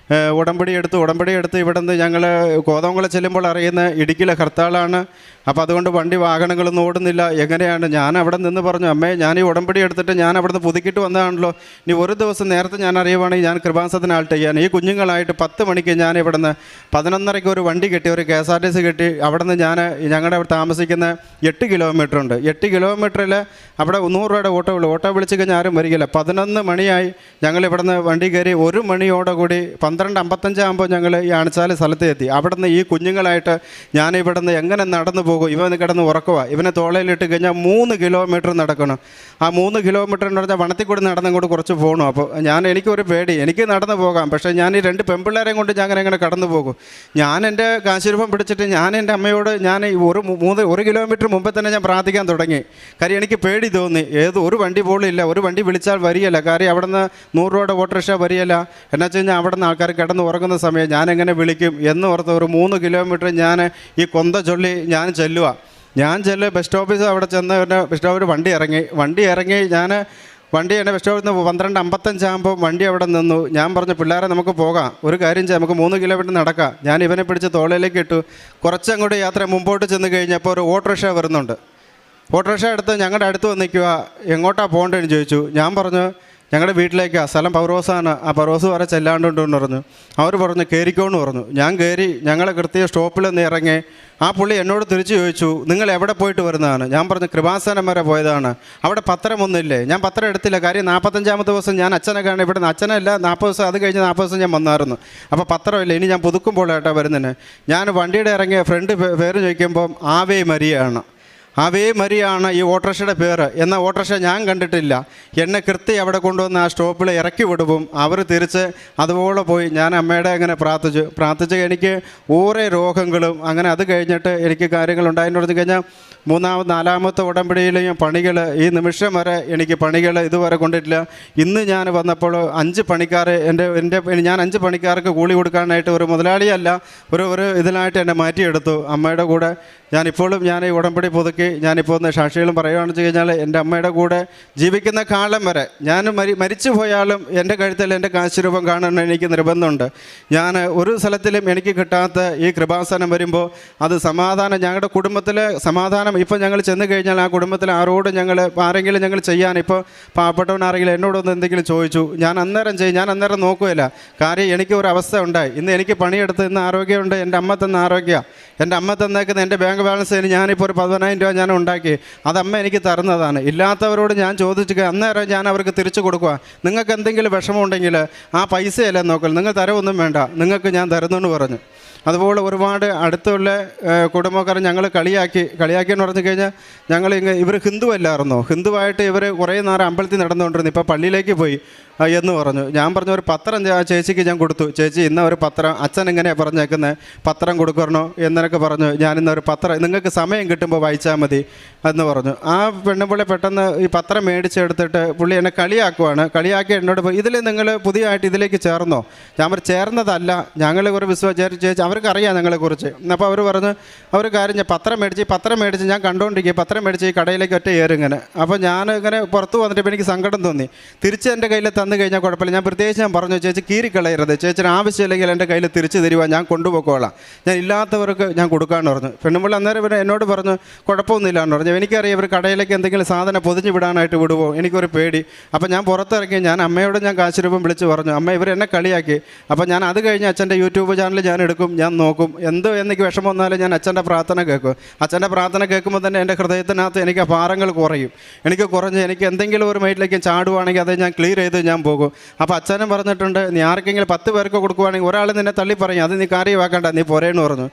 ഉടമ്പടി എടുത്ത് ഇവിടെ നിന്ന് ഞങ്ങൾ കോതമംഗലം ചെല്ലുമ്പോൾ അറിയുന്ന ഇടുക്കിയിലെ ഹർത്താളാണ്. അപ്പോൾ അതുകൊണ്ട് വാഹനങ്ങളൊന്നും ഓടുന്നില്ല. എങ്ങനെയാണ് ഞാൻ അവിടെ നിന്ന് പറഞ്ഞു, അമ്മേ ഞാൻ ഈ ഉടമ്പടി എടുത്തിട്ട് ഞാൻ അവിടെ നിന്ന് പുതുക്കിയിട്ട് വന്നതാണല്ലോ, ഇനി ഒരു ദിവസം നേരത്തെ ഞാൻ അറിയുവാണെങ്കിൽ ഞാൻ കൃപാസനത്തിന് ആൾട്ട് ചെയ്യാൻ ഈ കുഞ്ഞുങ്ങളായിട്ട് 10 മണിക്ക് ഞാൻ ഇവിടെ നിന്ന് 11:30 ഒരു വണ്ടി കിട്ടി, ഒരു KSRTC കിട്ടി. അവിടെ നിന്ന് ഞങ്ങളുടെ അവിടെ താമസിക്കുന്ന 8 കിലോമീറ്റർ ഉണ്ട്. 8 കിലോമീറ്ററിൽ അവിടെ 100 രൂപയുടെ ഓട്ടോ വിളിച്ച് കഴിഞ്ഞാൽ ആരും വരികയില്ല. 11 മണിയായി ഞങ്ങൾ ഇവിടെ നിന്ന് വണ്ടി കയറി. 1 മണിയോടുകൂടി 12:55 ആകുമ്പോൾ ഞങ്ങൾ ഈ ആണിച്ചാല് സ്ഥലത്ത് എത്തി. അവിടെ നിന്ന് ഈ കുഞ്ഞുങ്ങളായിട്ട് ഞാൻ ഇവിടെ നിന്ന് എങ്ങനെ നടന്നു പോകും? ഇവൻ കിടന്ന് ഉറക്കുക, ഇവനെ തോളയിലിട്ട് കഴിഞ്ഞാൽ 3 കിലോമീറ്റർ നടക്കണം. ആ 3 കിലോമീറ്റർ എന്ന് പറഞ്ഞാൽ വനത്തിൽ കൂടി നടന്നങ്ങോട്ട് കുറച്ച് പോകണം. അപ്പോൾ എനിക്കൊരു പേടി, എനിക്ക് നടന്നു പോകാം, പക്ഷേ ഞാൻ ഈ 2 പെൺപിള്ളേരെയും കൊണ്ട് ഞാൻ എങ്ങനെ കടന്നു പോകും? ഞാൻ എൻ്റെ കാശുരൂപം പിടിച്ചിട്ട് ഞാൻ എൻ്റെ അമ്മയോട് ഞാൻ 1 കിലോമീറ്റർ മുമ്പേ തന്നെ ഞാൻ പ്രാർത്ഥിക്കാൻ തുടങ്ങി. കാര്യം എനിക്ക് പേടി തോന്നി, ഒരു വണ്ടി പോലും ഇല്ല, ഒരു വണ്ടി വിളിച്ചാൽ വരികയില്ല, കാര്യം അവിടെ നിന്ന് 100 രൂപയുടെ ഓട്ടോറിക്ഷ വരികയില്ല. എന്നാ വെച്ച് കഴിഞ്ഞാൽ അവിടെ നിന്ന് ആൾക്കാർ കിടന്ന് ഉറങ്ങുന്ന സമയം ഞാൻ എങ്ങനെ വിളിക്കും എന്ന് ഓർത്ത് ഒരു 3 കിലോമീറ്റർ ഞാൻ ഈ കൊന്ത ചൊല്ലി ഞാൻ ചെല്ലുക. ബസ് സ്റ്റോപ്പിൽ അവിടെ ചെന്ന് ബസ് സ്റ്റോപ്പിൽ വണ്ടി ഇറങ്ങി ഞാൻ എന്നെ ബസ് സ്റ്റോപ്പിൽ നിന്ന് 12:55 ആകുമ്പോൾ വണ്ടി അവിടെ നിന്നു. ഞാൻ പറഞ്ഞു, പിള്ളേരെ നമുക്ക് പോകാം, ഒരു കാര്യം ചെയ്യാം, നമുക്ക് 3 കിലോമീറ്റർ നടക്കാം. ഞാൻ ഇവനെ പിടിച്ച് തോളിലേക്ക് ഇട്ടു. കുറച്ചങ്ങോട്ട് യാത്ര മുമ്പോട്ട് ചെന്ന് കഴിഞ്ഞപ്പോൾ ഒരു ഓട്ടോറിക്ഷ വരുന്നുണ്ട്. ഓട്ടോറിക്ഷ എടുത്ത് ഞങ്ങളുടെ അടുത്ത് വന്ന് നിൽക്കുക. എങ്ങോട്ടാണ് പോകേണ്ടതെന്ന് ചോദിച്ചു. ഞാൻ പറഞ്ഞു, ഞങ്ങളുടെ വീട്ടിലേക്കാണ്, സ്ഥലം പൗറോസാണ്, ആ പൗറോസ് വരെ ചെല്ലാണ്ടുണ്ടെന്ന് പറഞ്ഞു. അവർ പറഞ്ഞു കയറിക്കോന്ന് പറഞ്ഞു. ഞാൻ കയറി. ഞങ്ങൾ കൃത്യ സ്റ്റോപ്പിൽ നിന്ന് ഇറങ്ങി. ആ പുള്ളി എന്നോട് തിരിച്ചു ചോദിച്ചു, നിങ്ങൾ എവിടെ പോയിട്ട് വരുന്നതാണ്? ഞാൻ പറഞ്ഞു, കൃപാസനം വരെ പോയതാണ്. അവിടെ പത്രമൊന്നുമില്ലേ? ഞാൻ പത്രം എടുത്തില്ല, കാര്യം 45-ാമത്തെ ദിവസം ഞാൻ അച്ഛനെ കാണാൻ ഇവിടെ നിന്ന് അച്ഛനല്ല 40 ദിവസം, അത് കഴിഞ്ഞ് 40 ദിവസം ഞാൻ വന്നായിരുന്നു. അപ്പോൾ പത്രമില്ല, ഇനി ഞാൻ പുതുക്കുമ്പോഴായിട്ടാണ് വരുന്നതിന്. ഞാൻ വണ്ടിയുടെ ഇറങ്ങിയ ഫ്രണ്ട് പേര് ചോദിക്കുമ്പം ആവേ മരിയാണ്. ആവേ മരിയാണ് ഈ ഓട്ടോറിക്ഷയുടെ പേര്. എന്നാൽ ഓട്ടോറിക്ഷ ഞാൻ കണ്ടിട്ടില്ല. എന്നെ കൃത്യം അവിടെ കൊണ്ടുവന്ന് ആ സ്റ്റോപ്പിൽ ഇറക്കി വിടുമ്പം അവർ തിരിച്ച് അതുപോലെ പോയി. ഞാൻ അമ്മയുടെ അങ്ങനെ പ്രാർത്ഥിച്ച് എനിക്ക് ഓരോ രോഗങ്ങളും അങ്ങനെ അത് കഴിഞ്ഞിട്ട് എനിക്ക് കാര്യങ്ങളുണ്ടായെന്ന് പറഞ്ഞു കഴിഞ്ഞാൽ 4-ാമത്തെ ഉടമ്പടിയിലെയും പണികൾ ഈ നിമിഷം വരെ എനിക്ക് പണികൾ ഇതുവരെ കൊണ്ടിട്ടില്ല. ഇന്ന് ഞാൻ വന്നപ്പോൾ 5 പണിക്കാർ ഞാൻ 5 പണിക്കാർക്ക് കൂലി കൊടുക്കാനായിട്ട് ഒരു മുതലാളിയല്ല, ഒരു ഇതിനായിട്ട് എന്നെ മാറ്റിയെടുത്തു. അമ്മയുടെ കൂടെ ഞാനിപ്പോഴും ഞാൻ ഈ ഉടമ്പടി പുതുക്കി ഞാനിപ്പോൾ ഒന്ന് സാക്ഷികളും പറയുകയാണെന്ന് വെച്ച് കഴിഞ്ഞാൽ എൻ്റെ അമ്മയുടെ കൂടെ ജീവിക്കുന്ന കാലം വരെ ഞാൻ മരിച്ചു പോയാലും എൻ്റെ കഴുത്തിൽ എൻ്റെ കാശ് രൂപം കാണാൻ എനിക്ക് നിർബന്ധമുണ്ട്. ഞാൻ ഒരു സ്ഥലത്തിലും എനിക്ക് കിട്ടാത്ത ഈ കൃപാസനം വരുമ്പോൾ അത് സമാധാനം, ഞങ്ങളുടെ കുടുംബത്തിൽ സമാധാനം. ഇപ്പോൾ ഞങ്ങൾ ചെന്ന് കഴിഞ്ഞാൽ ആ കുടുംബത്തിൽ ആരോടും ആരെങ്കിലും ഞങ്ങൾ ചെയ്യാൻ, ഇപ്പോൾ പാവപ്പെട്ടവനാരെങ്കിലും എന്നോടൊന്ന് എന്തെങ്കിലും ചോദിച്ചു, ഞാൻ അന്നേരം ചെയ്യും, ഞാൻ അന്നേരം നോക്കുകയില്ല. കാര്യം എനിക്ക് ഒരു അവസ്ഥ ഉണ്ടായി. ഇന്ന് എനിക്ക് പണിയെടുത്ത് ഇന്ന് ആരോഗ്യമുണ്ട്, എൻ്റെ അമ്മ തന്ന ആരോഗ്യം, എൻ്റെ അമ്മ തന്നേക്കുന്ന എൻ്റെ ബാങ്ക് ബാലൻസിന് ഞാനിപ്പോൾ ഒരു 10,000 രൂപ ഞാൻ ഉണ്ടാക്കി, അത് അമ്മ എനിക്ക് തരുന്നതാണ്. ഇല്ലാത്തവരോട് ഞാൻ ചോദിച്ചു അന്നേരം ഞാൻ അവർക്ക് തിരിച്ചു കൊടുക്കുക. നിങ്ങൾക്ക് എന്തെങ്കിലും വിഷമമുണ്ടെങ്കിൽ ആ പൈസയല്ല നോക്കൽ, നിങ്ങൾ തരവൊന്നും വേണ്ട, നിങ്ങൾക്ക് ഞാൻ തരുന്നെന്ന് പറഞ്ഞു. അതുപോലെ ഒരുപാട് അടുത്തുള്ള കുടുംബക്കാർ ഞങ്ങൾ കളിയാക്കിയെന്ന് പറഞ്ഞു കഴിഞ്ഞാൽ ഇവർ ഹിന്ദു അല്ലായിരുന്നോ, ഹിന്ദുവായിട്ട് ഇവർ കുറേ നേരം അമ്പലത്തിൽ നടന്നുകൊണ്ടിരുന്നു, ഇപ്പോൾ പള്ളിയിലേക്ക് പോയി എന്ന് പറഞ്ഞു. ഞാൻ പറഞ്ഞു ഒരു പത്രം ചേച്ചിക്ക് ഞാൻ കൊടുത്തു. ചേച്ചി ഇന്ന ഒരു പത്രം, അച്ഛൻ എങ്ങനെയാണ് പറഞ്ഞേക്കുന്നത്, പത്രം കൊടുക്കണോ എന്നൊക്കെ പറഞ്ഞു. ഞാനിന്നൊരു പത്രം നിങ്ങൾക്ക് സമയം കിട്ടുമ്പോൾ വായിച്ചാൽ മതി എന്ന് പറഞ്ഞു. ആ പെണ്ണുപിള്ളി പെട്ടെന്ന് ഈ പത്രം മേടിച്ചെടുത്തിട്ട് പുള്ളി എന്നെ കളിയാക്കി എന്നോട് ഇതിൽ നിങ്ങൾ പുതിയതായിട്ട് ഇതിലേക്ക് ചേർന്നോ? ഞാൻ പറഞ്ഞു ചേർന്നതല്ല, ഞങ്ങൾ ഒരു ചേച്ചി അവർക്കറിയാം ഞങ്ങളെക്കുറിച്ച്. അപ്പോൾ അവർ പറഞ്ഞു അവർ കാര്യം ഞാൻ പത്രം മേടിച്ച് ഞാൻ കണ്ടുകൊണ്ടിരിക്കുക, പത്രം മേടിച്ച് ഈ കടയിലേക്ക് ഒറ്റ ഏറിങ്ങനെ. അപ്പോൾ ഞാൻ ഇങ്ങനെ പുറത്ത് വന്നിട്ട് എനിക്ക് സങ്കടം തോന്നി. തിരിച്ച് എൻ്റെ കയ്യിൽ തന്നു കഴിഞ്ഞാൽ കുഴപ്പമില്ല. ഞാൻ പ്രത്യേകിച്ച് ഞാൻ പറഞ്ഞു ചേച്ചി കീറിക്കളയരുത്, ചേച്ചിന് ആവശ്യമില്ലെങ്കിൽ എൻ്റെ കയ്യിൽ തിരിച്ച് തരുവാ, ഞാൻ കൊണ്ടുപോയിക്കോളാം, ഞാൻ ഇല്ലാത്തവർക്ക് ഞാൻ കൊടുക്കാമെന്ന് പറഞ്ഞു. പെണ്ണുമ്പോൾ അന്നേരം ഇവർ എന്നോട് പറഞ്ഞു കുഴപ്പമൊന്നുമില്ല എന്ന് പറഞ്ഞു. എനിക്കറിയാം ഇവർ കടയിലേക്ക് എന്തെങ്കിലും സാധനം പൊതിഞ്ഞ് വിടാനായിട്ട് വിടുമോ, എനിക്കൊരു പേടി. അപ്പോൾ ഞാൻ പുറത്തിറങ്ങി ഞാൻ അമ്മയോട് ഞാൻ കാശ് രൂപം വിളിച്ച് പറഞ്ഞു, അമ്മ ഇവർ എന്നെ കളിയാക്കി. അപ്പോൾ ഞാൻ അത് കഴിഞ്ഞ് അച്ഛൻ്റെ യൂട്യൂബ് ചാനൽ ഞാൻ എടുക്കും, ഞാൻ നോക്കും, എന്തോ എനിക്ക് വിഷമം വന്നാലും ഞാൻ അച്ഛൻ്റെ പ്രാർത്ഥന കേൾക്കും. അച്ഛൻ്റെ പ്രാർത്ഥന കേൾക്കുമ്പോൾ തന്നെ എൻ്റെ ഹൃദയത്തിനകത്ത് എനിക്ക് ഭാരങ്ങൾ കുറയും. എനിക്ക് എന്തെങ്കിലും ഒരു മൈറ്റിലേക്ക് ചാടുവാണെങ്കിൽ അത് ഞാൻ ക്ലിയർ ചെയ്ത് ഞാൻ പോകും. അപ്പോൾ അച്ഛനും പറഞ്ഞിട്ടുണ്ട് നീ ആർക്കെങ്കിലും 10 പേർക്ക് കൊടുക്കുവാണെങ്കിൽ ഒരാൾ നിന്നെ തള്ളി പറയും, അത് നീ കാര്യമാക്കണ്ട, നീ പോരേന്ന് പറഞ്ഞു.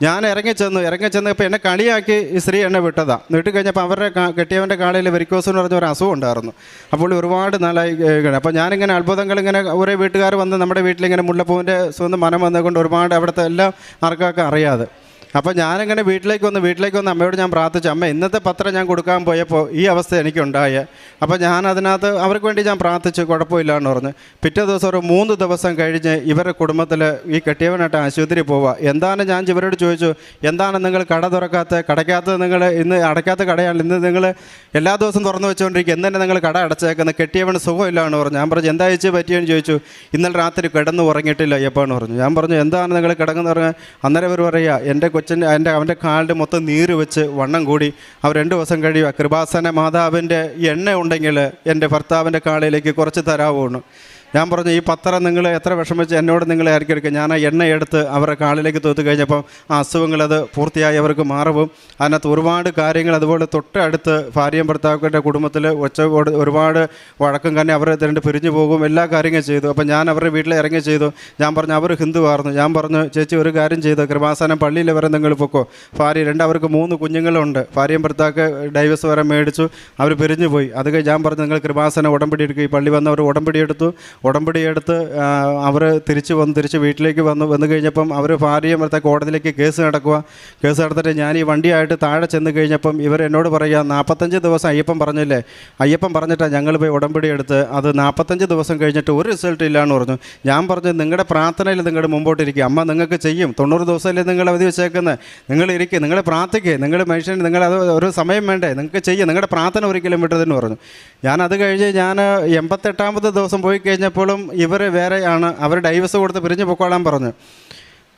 ഞാൻ ഇറങ്ങിച്ചെന്ന് ഇപ്പോൾ എന്നെ കളിയാക്കി ഈ സ്ത്രീ എന്നെ വിട്ടതാണ്. വിട്ട് കഴിഞ്ഞപ്പോൾ അവരുടെ കെട്ടിയവൻ്റെ കാലയിൽ വെരിക്കോസ് എന്ന് പറഞ്ഞ ഒരു അസുഖം ഉണ്ടായിരുന്നു. അപ്പോൾ ഒരുപാട് നാളായി. അപ്പോൾ ഞാനിങ്ങനെ അത്ഭുതങ്ങൾ ഇങ്ങനെ ഓരോ വീട്ടുകാർ വന്ന് നമ്മുടെ വീട്ടിലിങ്ങനെ മുല്ലപ്പൂവിൻ്റെ സ്വന്തം മനം വന്നുകൊണ്ട് ഒരുപാട് അവിടുത്തെ എല്ലാം ആർക്കൊക്കെ അറിയാതെ. അപ്പോൾ ഞാനിങ്ങനെ വീട്ടിലേക്ക് വന്ന് അമ്മയോട് ഞാൻ പ്രാർത്ഥിച്ചു, അമ്മ ഇന്നത്തെ പത്രം ഞാൻ കൊടുക്കാൻ പോയപ്പോൾ ഈ അവസ്ഥ എനിക്കുണ്ടായ. അപ്പോൾ ഞാൻ അതിനകത്ത് അവർക്ക് വേണ്ടി ഞാൻ പ്രാർത്ഥിച്ചു, കുഴപ്പമില്ല എന്ന് പറഞ്ഞു. പിറ്റേ ദിവസം ഒരു 3 ദിവസം കഴിഞ്ഞ് ഇവരുടെ കുടുംബത്തിൽ ഈ കെട്ടിയവനായിട്ട് ആശുപത്രി പോവുക. എന്താണ് ഞാൻ ഇവരോട് ചോദിച്ചു, എന്താണ് നിങ്ങൾ കട കടയ്ക്കകത്ത് നിങ്ങൾ ഇന്ന് അടയ്ക്കാത്ത കടയാണ്, ഇന്ന് നിങ്ങൾ എല്ലാ ദിവസവും തുറന്നു വെച്ചുകൊണ്ടിരിക്കുക, എന്തിനാണ് നിങ്ങൾ കട അടച്ചേക്കുന്നത്, കെട്ടിയവന് സുഖമില്ല എന്ന് പറഞ്ഞു. ഞാൻ പറഞ്ഞു എന്താ ചേച്ചി പറ്റിയെന്ന് ചോദിച്ചു. ഇന്നലെ രാത്രി കിടന്ന് ഉറങ്ങിയിട്ടില്ല അയ്യപ്പാന്ന് പറഞ്ഞു. ഞാൻ പറഞ്ഞു എന്താണ് നിങ്ങൾ കിടങ്ങുന്ന പറഞ്ഞാൽ. അന്നേരം ഇവർ പറയുക എൻ്റെ അവൻ്റെ കാലിൻ്റെ മൊത്തം നീര് വെച്ച് വണ്ണം കൂടി. അവർ 2 ദിവസം കഴിയുക. കൃപാസന മാതാവിൻ്റെ എണ്ണ ഉണ്ടെങ്കിൽ എൻ്റെ ഭർത്താവിൻ്റെ കാലിലേക്ക് കുറച്ച് തരാവുന്നു. ഞാൻ പറഞ്ഞു ഈ പത്രം നിങ്ങൾ എത്ര വിഷമിച്ച് എന്നോട് നിങ്ങൾ ആയിരിക്കും. ഞാൻ ആ എണ്ണയെടുത്ത് അവരുടെ കാലിലേക്ക് തോത്ത് കഴിഞ്ഞപ്പം ആ അസുഖങ്ങളത് പൂർത്തിയായി അവർക്ക് മാറവും. അതിനകത്ത് ഒരുപാട് കാര്യങ്ങൾ അതുപോലെ തൊട്ടടുത്ത് ഭാര്യയും ഭർത്താവിൻ്റെ കുടുംബത്തിൽ ഒരുപാട് വഴക്കം തന്നെ അവർ രണ്ട് പിരിഞ്ഞു പോകും, എല്ലാ കാര്യങ്ങളും ചെയ്തു. അപ്പം ഞാൻ അവരുടെ വീട്ടിൽ ഇറങ്ങി ചെയ്തു. ഞാൻ പറഞ്ഞു അവർ ഹിന്ദുവായിരുന്നു. ഞാൻ പറഞ്ഞു ചേച്ചി ഒരു കാര്യം ചെയ്തു, കൃപാസനം പള്ളിയിൽ വരെ നിങ്ങൾ പൊക്കോ. അവർക്ക് 3 കുഞ്ഞുങ്ങളുണ്ട്. ഭാര്യയും ഭർത്താവ് ഡൈവേഴ്സ് വരെ മേടിച്ചു, അവർ പിരിഞ്ഞു പോയി. അത് ഞാൻ പറഞ്ഞു നിങ്ങൾ കൃപാസനം ഉടമ്പടി എടുക്കുക. ഈ പള്ളി വന്നവർ ഉടമ്പടി എടുത്ത് അവർ തിരിച്ച് വീട്ടിലേക്ക് വന്നു കഴിഞ്ഞപ്പം അവർ ഭാര്യയും ഭർത്താവ് കോടതിയിലേക്ക് കേസ് നടത്തിട്ട് ഞാൻ ഈ വണ്ടിയായിട്ട് താഴെ ചെന്ന് കഴിഞ്ഞപ്പം ഇവർ എന്നോട് പറയുക 45 ദിവസം അയ്യപ്പൻ പറഞ്ഞിട്ടാണ് ഞങ്ങൾ പോയി ഉടമ്പടി എടുത്ത്, അത് 45 ദിവസം കഴിഞ്ഞിട്ട് ഒരു റിസൾട്ട് ഇല്ലയെന്ന് പറഞ്ഞു. ഞാൻ പറഞ്ഞു നിങ്ങളുടെ പ്രാർത്ഥനയിൽ നിങ്ങൾ മുമ്പോട്ടിരിക്കുക, അമ്മ നിങ്ങൾക്ക് ചെയ്യും, 90 ദിവസമല്ലേ നിങ്ങൾ അവധി വെച്ചേക്കുന്നത്, നിങ്ങൾ ഇരിക്കുക, നിങ്ങൾ പ്രാർത്ഥിക്കുക, നിങ്ങൾ മനുഷ്യൻ നിങ്ങളത് ഒരു സമയം വേണ്ടേ, നിങ്ങൾക്ക് ചെയ്യുക, നിങ്ങളുടെ പ്രാർത്ഥന ഒരിക്കലും വിട്ടതെന്ന് പറഞ്ഞു. ഞാനത് കഴിഞ്ഞ് ഞാൻ 88ാമത്തെ ദിവസം പോയി കഴിഞ്ഞപ്പോഴും ഇവർ വേറെയാണ്, അവർ ഡൈവേഴ്സ് കൊടുത്ത് പിരിഞ്ഞു പൊക്കോളാൻ പറഞ്ഞു.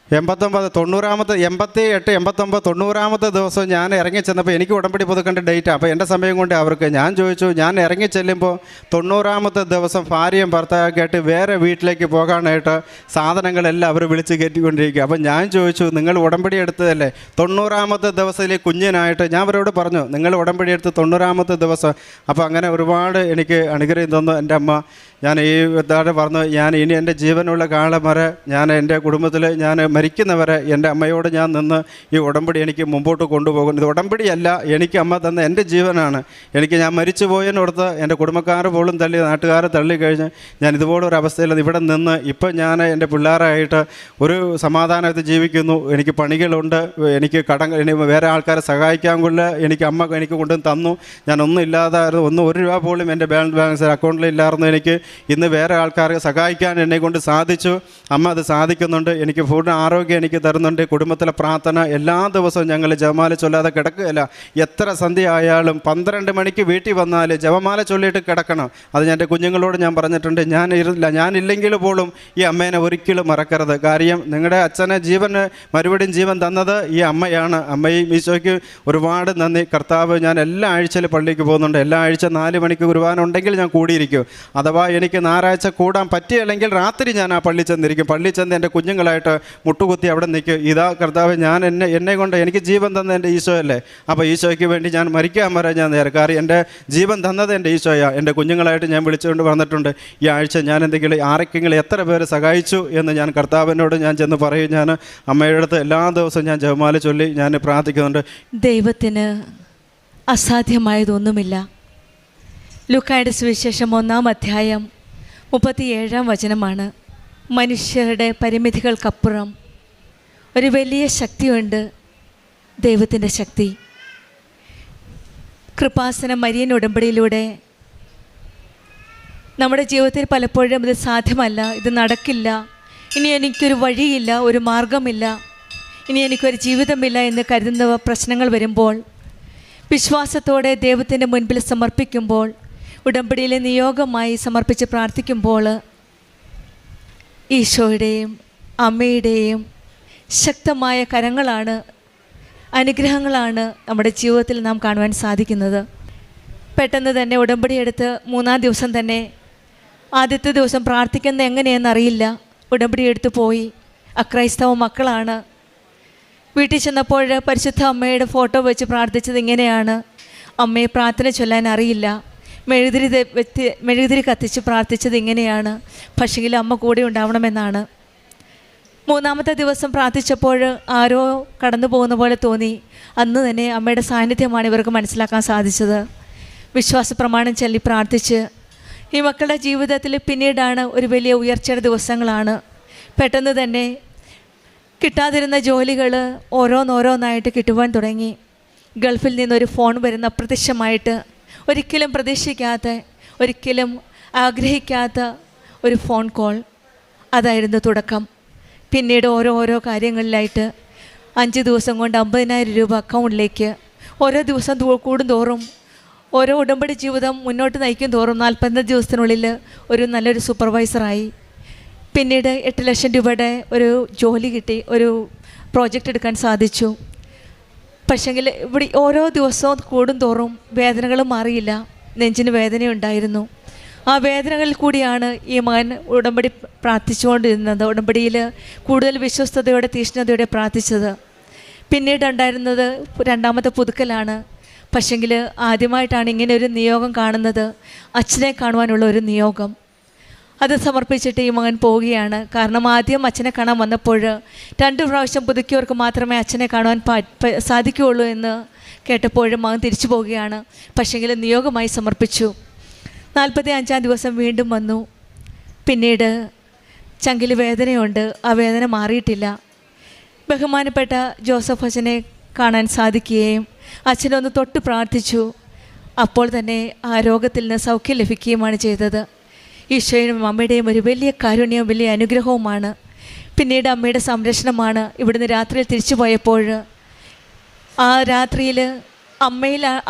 89 ദിവസം ഞാൻ ഇറങ്ങി ചെന്നപ്പോൾ എനിക്ക് ഉടമ്പടി പുതുക്കേണ്ട ഡേറ്റ്. അപ്പോൾ എൻ്റെ സമയം കൊണ്ട് അവർക്ക് ഞാൻ ചോദിച്ചു, ഞാൻ ഇറങ്ങി ചെല്ലുമ്പോൾ 90ാമത്തെ ദിവസം ഭാര്യയും ഭർത്താവൊക്കെ ആയിട്ട് വേറെ വീട്ടിലേക്ക് പോകാനായിട്ട് സാധനങ്ങളെല്ലാം അവർ വിളിച്ച് കയറ്റിക്കൊണ്ടിരിക്കുക. അപ്പോൾ ഞാൻ ചോദിച്ചു നിങ്ങൾ ഉടമ്പടി എടുത്തതല്ലേ 90ാമത്തെ ദിവസത്തിലെ കുഞ്ഞിനായിട്ട്. ഞാൻ അവരോട് പറഞ്ഞു നിങ്ങൾ ഉടമ്പടി എടുത്ത് 90ാമത്തെ ദിവസം. അപ്പോൾ അങ്ങനെ ഒരുപാട് എനിക്ക് അനുഗ്രഹം തന്നു എൻ്റെ അമ്മ. ഞാൻ ഈ ഇതാണ് പറഞ്ഞു, ഞാൻ ഇനി എൻ്റെ ജീവനുള്ള കാലം വരെ ഞാൻ എൻ്റെ കുടുംബത്തിൽ ഞാൻ മരിക്കുന്നവരെ എൻ്റെ അമ്മയോട് ഞാൻ നിന്ന് ഈ ഉടമ്പടി എനിക്ക് മുമ്പോട്ട് കൊണ്ടുപോകും. ഇത് ഉടമ്പടിയല്ല, എനിക്ക് അമ്മ തന്ന എൻ്റെ ജീവനാണ്. ഞാൻ മരിച്ചു പോയെന്നോർത്ത് എൻ്റെ കുടുംബക്കാർ പോലും തള്ളി, നാട്ടുകാർ തള്ളിക്കഴിഞ്ഞ് ഞാൻ ഇതുപോലൊരു അവസ്ഥയിൽ ഇവിടെ നിന്ന് ഇപ്പം ഞാൻ എൻ്റെ പിള്ളേരായിട്ട് ഒരു സമാധാനത്തിൽ ജീവിക്കുന്നു. എനിക്ക് പണികളുണ്ട്, എനിക്ക് വേറെ ആൾക്കാരെ സഹായിക്കാൻ കൊണ്ട് അമ്മ എനിക്ക് കൊണ്ടുവന്ന് തന്നു. ഞാനൊന്നും ഇല്ലാതായിരുന്നു, 1 രൂപ പോലും എൻ്റെ ബാലൻസ് അക്കൗണ്ടിൽ ഇല്ലായിരുന്നു. എനിക്ക് ഇന്ന് വേറെ ആൾക്കാരെ സഹായിക്കാൻ എന്നെ കൊണ്ട് സാധിച്ചു. അമ്മ അത് സാധിക്കുന്നുണ്ട്. എനിക്ക് ആരോഗ്യം എനിക്ക് തരുന്നുണ്ട്. കുടുംബത്തിലെ പ്രാർത്ഥന എല്ലാ ദിവസവും ഞങ്ങൾ ജപമാല ചൊല്ലാതെ കിടക്കുകയില്ല. എത്ര സന്ധ്യ ആയാലും 12 മണിക്ക് വീട്ടിൽ വന്നാൽ ജപമാല ചൊല്ലിയിട്ട് കിടക്കണം. അത് എൻ്റെ കുഞ്ഞുങ്ങളോട് ഞാൻ പറഞ്ഞിട്ടുണ്ട്. ഞാനില്ലെങ്കിൽ പോലും ഈ അമ്മേനെ ഒരിക്കലും മറക്കരുത്. കാര്യം നിങ്ങളുടെ അച്ഛനെ മറുപടിയും ജീവൻ തന്നത് ഈ അമ്മയാണ്. അമ്മയും ഈശോയ്ക്ക് ഒരുപാട് നന്ദി. കർത്താവ്, ഞാൻ എല്ലാ ആഴ്ചയിലും പള്ളിക്ക് പോകുന്നുണ്ട്. എല്ലാ ആഴ്ച 4 മണിക്ക് കുർബാന ഉണ്ടെങ്കിൽ ഞാൻ കൂടിയിരിക്കും. അഥവാ എനിക്ക് ഞായറാഴ്ച കൂടാൻ പറ്റിയില്ലെങ്കിൽ രാത്രി ഞാൻ ആ പള്ളി ചെന്നിരിക്കും. പള്ളി ചെന്ന് എൻ്റെ കുഞ്ഞുങ്ങളായിട്ട് മുട്ടുകുത്തി അവിടെ നിൽക്കും. ഇതാ കർത്താവ്, ഞാൻ എന്നെ കൊണ്ട് എനിക്ക് ജീവൻ തന്ന എൻ്റെ ഈശോയല്ലേ. അപ്പോൾ ഈശോയ്ക്ക് വേണ്ടി ഞാൻ മരിക്കാൻ വരെ ഞാൻ നേരം. കാരണം എൻ്റെ ജീവൻ തന്നത് എൻ്റെ ഈശോയാണ്. എൻ്റെ കുഞ്ഞുങ്ങളായിട്ട് ഞാൻ വിളിച്ചുകൊണ്ട് വന്നിട്ടുണ്ട്. ഈ ആഴ്ച ഞാൻ ആരെങ്കിലും എത്ര പേര് സഹായിച്ചു എന്ന് ഞാൻ കർത്താവിനോട് ഞാൻ ചെന്ന് പറയും. ഞാൻ അമ്മയുടെ അടുത്ത് എല്ലാ ദിവസവും ഞാൻ ജപമാല ചൊല്ലി ഞാൻ പ്രാർത്ഥിക്കുന്നുണ്ട്. ദൈവത്തിന് അസാധ്യമായതൊന്നുമില്ല. ലൂക്കായുടെ സുവിശേഷം 1-ാം അധ്യായം 37-ാം വചനമാണ്. മനുഷ്യരുടെ പരിമിതികൾക്കപ്പുറം ഒരു വലിയ ശക്തിയുണ്ട്, ദൈവത്തിൻ്റെ ശക്തി. കൃപാസന മരിയൻ ഉടമ്പടിയിലൂടെ നമ്മുടെ ജീവിതത്തിൽ പലപ്പോഴും ഇത് സാധ്യമല്ല, ഇത് നടക്കില്ല, ഇനി എനിക്കൊരു വഴിയില്ല, ഒരു മാർഗമില്ല, ഇനി എനിക്കൊരു ജീവിതമില്ല എന്ന് കരുതുന്ന പ്രശ്നങ്ങൾ വരുമ്പോൾ വിശ്വാസത്തോടെ ദൈവത്തിൻ്റെ മുൻപിൽ സമർപ്പിക്കുമ്പോൾ, ഉടമ്പടിയിലെ നിയോഗമായി സമർപ്പിച്ച് പ്രാർത്ഥിക്കുമ്പോൾ ഈശോയുടെയും അമ്മയുടെയും ശക്തമായ കരങ്ങളാണ്, അനുഗ്രഹങ്ങളാണ് നമ്മുടെ ജീവിതത്തിൽ നാം കാണുവാൻ സാധിക്കുന്നത്. പെട്ടെന്ന് തന്നെ ഉടമ്പടി എടുത്ത് 3-ാം ദിവസം തന്നെ, ആദ്യത്തെ ദിവസം പ്രാർത്ഥിക്കുന്നത് എങ്ങനെയെന്നറിയില്ല, ഉടമ്പടി എടുത്ത് പോയി. അക്രൈസ്തവ മക്കളാണ്. വീട്ടിൽ ചെന്നപ്പോൾ പരിശുദ്ധ അമ്മയുടെ ഫോട്ടോ വെച്ച് പ്രാർത്ഥിച്ചത് ഇങ്ങനെയാണ്: അമ്മയെ പ്രാർത്ഥന ചൊല്ലാൻ അറിയില്ല. മെഴുകുതിരി കത്തിച്ച് പ്രാർത്ഥിച്ചത് ഇങ്ങനെയാണ്: പക്ഷെങ്കിൽ അമ്മ കൂടെ ഉണ്ടാവണമെന്നാണ്. 3-ാമത്തെ ദിവസം പ്രാർത്ഥിച്ചപ്പോൾ ആരോ കടന്നു പോകുന്ന പോലെ തോന്നി. അന്ന് തന്നെ അമ്മയുടെ സാന്നിധ്യമാണ് ഇവർക്ക് മനസ്സിലാക്കാൻ സാധിച്ചത്. വിശ്വാസ പ്രമാണം ചൊല്ലി പ്രാർത്ഥിച്ച് ഈ മക്കളുടെ ജീവിതത്തിൽ പിന്നീടാണ് ഒരു വലിയ ഉയർച്ചയുടെ ദിവസങ്ങളാണ്. പെട്ടെന്ന് തന്നെ കിട്ടാതിരുന്ന ജോലികൾ ഓരോന്നോരോന്നായിട്ട് കിട്ടുവാൻ തുടങ്ങി. ഗൾഫിൽ നിന്നൊരു ഫോൺ വരുന്ന അപ്രത്യക്ഷമായിട്ട്, ഒരിക്കലും പ്രതീക്ഷിക്കാത്ത, ഒരിക്കലും ആഗ്രഹിക്കാത്ത ഒരു ഫോൺ കോൾ. അതായിരുന്നു തുടക്കം. പിന്നീട് ഓരോ കാര്യങ്ങളിലായിട്ട് 5 ദിവസം കൊണ്ട് 50,000 രൂപ അക്കൗണ്ടിലേക്ക്. ഓരോ ദിവസം കൂടുന്തോറും, ഓരോ ഉടമ്പടി ജീവിതം മുന്നോട്ട് നയിക്കും തോറും 45 ദിവസത്തിനുള്ളിൽ ഒരു നല്ലൊരു സൂപ്പർവൈസറായി. പിന്നീട് 8 ലക്ഷം രൂപയുടെ ഒരു ജോലി കിട്ടി, ഒരു പ്രോജക്റ്റ് എടുക്കാൻ സാധിച്ചു. പക്ഷേങ്കിൽ ഇവിടെ ഓരോ ദിവസവും കൂടുന്തോറും വേദനകൾ മാറിയില്ല. നെഞ്ചിന് വേദനയുണ്ടായിരുന്നു. ആ വേദനകളിൽ കൂടിയാണ് ഈ മകൻ ഉടമ്പടി പ്രാർത്ഥിച്ചുകൊണ്ടിരുന്നത്. ഉടമ്പടിയിൽ കൂടുതൽ വിശ്വസ്തയോടെ, തീഷ്ണതയോടെ പ്രാർത്ഥിച്ചത്. പിന്നീട് ഉണ്ടായിരുന്നത് 2-ാമത്തെ പുതുക്കലാണ്. പക്ഷേങ്കിൽ ആദ്യമായിട്ടാണ് ഇങ്ങനെ ഒരു നിയോഗം കാണുന്നത്, അച്ഛനെ കാണുവാനുള്ള ഒരു നിയോഗം. അത് സമർപ്പിച്ചിട്ട് ഈ മകൻ പോവുകയാണ്. കാരണം ആദ്യം അച്ഛനെ കാണാൻ വന്നപ്പോൾ 2 പ്രാവശ്യം പുതുക്കിയവർക്ക് മാത്രമേ അച്ഛനെ കാണുവാൻ സാധിക്കുകയുള്ളൂ എന്ന് കേട്ടപ്പോഴും മകൻ തിരിച്ചു പോവുകയാണ്. പക്ഷേങ്കിൽ നിയോഗമായി സമർപ്പിച്ചു. 45-ാം ദിവസം വീണ്ടും വന്നു. പിന്നീട് ചങ്കിൽ വേദനയുണ്ട്, ആ വേദന മാറിയിട്ടില്ല. ബഹുമാനപ്പെട്ട ജോസഫ് അച്ഛനെ കാണാൻ സാധിക്കുകയും അച്ഛനൊന്ന് തൊട്ട് പ്രാർത്ഥിച്ചു. അപ്പോൾ തന്നെ ആ രോഗത്തിൽ നിന്ന് സൗഖ്യം ലഭിക്കുകയുമാണ് ചെയ്തത്. ഈശോയും അമ്മയുടെയും ഒരു വലിയ കാരുണ്യവും വലിയ അനുഗ്രഹവുമാണ്. പിന്നീട് അമ്മയുടെ സംരക്ഷണമാണ്. ഇവിടുന്ന് രാത്രിയിൽ തിരിച്ചു പോയപ്പോൾ ആ രാത്രിയിൽ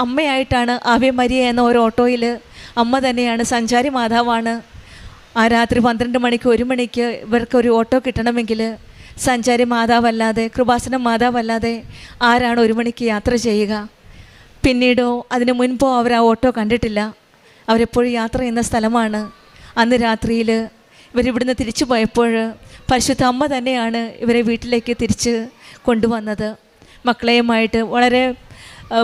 അമ്മയായിട്ടാണ് ആവേ മരിയ എന്ന ഒരു ഓട്ടോയിൽ അമ്മ തന്നെയാണ്, സഞ്ചാരി മാതാവാണ്. ആ രാത്രി 12 മണിക്ക് 1 മണിക്ക് ഇവർക്കൊരു ഓട്ടോ കിട്ടണമെങ്കിൽ സഞ്ചാരി മാതാവല്ലാതെ, കൃപാസനം മാതാവല്ലാതെ ആരാണ് 1 മണിക്ക് യാത്ര ചെയ്യുക? പിന്നീടോ അതിന് മുൻപോ അവർ ആ ഓട്ടോ കണ്ടിട്ടില്ല. അവരെപ്പോഴും യാത്ര ചെയ്യുന്ന സ്ഥലമാണ്. അന്ന് രാത്രിയിൽ ഇവരിവിടുന്ന് തിരിച്ചു പോയപ്പോൾ പരിശുദ്ധ അമ്മ തന്നെയാണ് ഇവരെ വീട്ടിലേക്ക് തിരിച്ച് കൊണ്ടുവന്നത്. മക്കളെയുമായിട്ട് വളരെ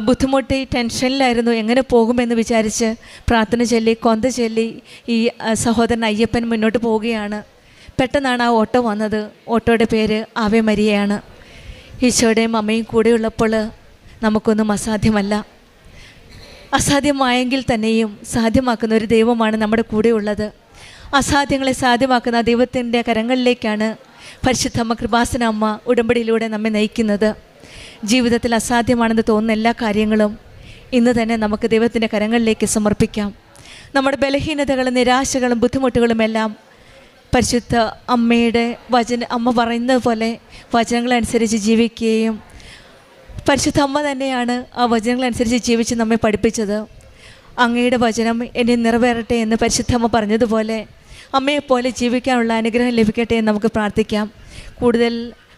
ബുദ്ധിമുട്ടി ടെൻഷനിലായിരുന്നു. എങ്ങനെ പോകുമെന്ന് വിചാരിച്ച് പ്രാർത്ഥന ചൊല്ലി, കൊന്ത ചൊല്ലി ഈ സഹോദരൻ അയ്യപ്പൻ മുന്നോട്ട് പോവുകയാണ്. പെട്ടെന്നാണ് ആ ഓട്ടോ വന്നത്. ഓട്ടോയുടെ പേര് ആവേ മരിയയാണ്. ഈശോയുടെയും അമ്മയും കൂടെയുള്ളപ്പോൾ നമുക്കൊന്നും അസാധ്യമല്ല. അസാധ്യമായെങ്കിൽ തന്നെയും സാധ്യമാക്കുന്ന ഒരു ദൈവമാണ് നമ്മുടെ കൂടെയുള്ളത്. അസാധ്യങ്ങളെ സാധ്യമാക്കുന്ന ദൈവത്തിൻ്റെ കരങ്ങളിലേക്കാണ് പരിശുദ്ധമ്മ, കൃപാസന അമ്മ ഉടമ്പടിയിലൂടെ നമ്മെ നയിക്കുന്നത്. ജീവിതത്തിൽ അസാധ്യമാണെന്ന് തോന്നുന്ന എല്ലാ കാര്യങ്ങളും ഇന്ന് തന്നെ നമുക്ക് ദൈവത്തിൻ്റെ കരങ്ങളിലേക്ക് സമർപ്പിക്കാം. നമ്മുടെ ബലഹീനതകളും നിരാശകളും ബുദ്ധിമുട്ടുകളും എല്ലാം പരിശുദ്ധ അമ്മയുടെ അമ്മ പറയുന്നത് പോലെ വചനങ്ങളനുസരിച്ച് ജീവിക്കുകയും പരിശുദ്ധ അമ്മ തന്നെയാണ് ആ വചനങ്ങളനുസരിച്ച് ജീവിച്ച് നമ്മെ പഠിപ്പിച്ചത്. അങ്ങയുടെ വചനം എന്നെ നിറവേറട്ടെ എന്ന് പരിശുദ്ധ അമ്മ പറഞ്ഞതുപോലെ അമ്മയെപ്പോലെ ജീവിക്കാനുള്ള അനുഗ്രഹം ലഭിക്കട്ടെ എന്ന് നമുക്ക് പ്രാർത്ഥിക്കാം. കൂടുതൽ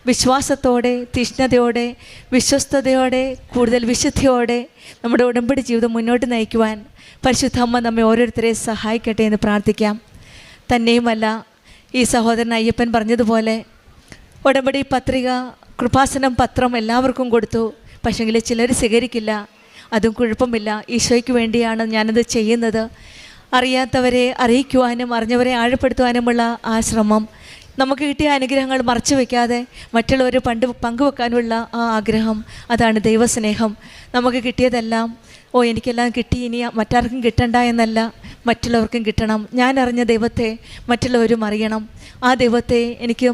വിശ്വാസത്തോടെ, തീഷ്ണതയോടെ, വിശ്വസ്തയോടെ, കൂടുതൽ വിശുദ്ധിയോടെ നമ്മുടെ ഉടമ്പടി ജീവിതം മുന്നോട്ട് നയിക്കുവാൻ പരിശുദ്ധ അമ്മ നമ്മെ ഓരോരുത്തരെ സഹായിക്കട്ടെ എന്ന് പ്രാർത്ഥിക്കാം. തന്നെയുമല്ല, ഈ സഹോദരൻ അയ്യപ്പൻ പറഞ്ഞതുപോലെ ഉടമ്പടി പത്രിക, കൃപാസനം പത്രം എല്ലാവർക്കും കൊടുത്തു. പക്ഷേങ്കിൽ ചിലർ സ്വീകരിക്കില്ല. അതും കുഴപ്പമില്ല. ഈശോയ്ക്ക് വേണ്ടിയാണ് ഞാനത് ചെയ്യുന്നത്. അറിയാത്തവരെ അറിയിക്കുവാനും അറിഞ്ഞവരെ ആഴപ്പെടുത്തുവാനുമുള്ള ആ ശ്രമം, നമുക്ക് കിട്ടിയ അനുഗ്രഹങ്ങൾ മറച്ചു വയ്ക്കാതെ മറ്റുള്ളവർ പങ്കുവെക്കാനുള്ള ആ ആഗ്രഹം, അതാണ് ദൈവസ്നേഹം. നമുക്ക് കിട്ടിയതെല്ലാം എനിക്കെല്ലാം കിട്ടി, ഇനി മറ്റാർക്കും കിട്ടണ്ട എന്നല്ല, മറ്റുള്ളവർക്കും കിട്ടണം. ഞാൻ അറിഞ്ഞ ദൈവത്തെ മറ്റുള്ളവരും അറിയണം. ആ ദൈവത്തെ എനിക്ക്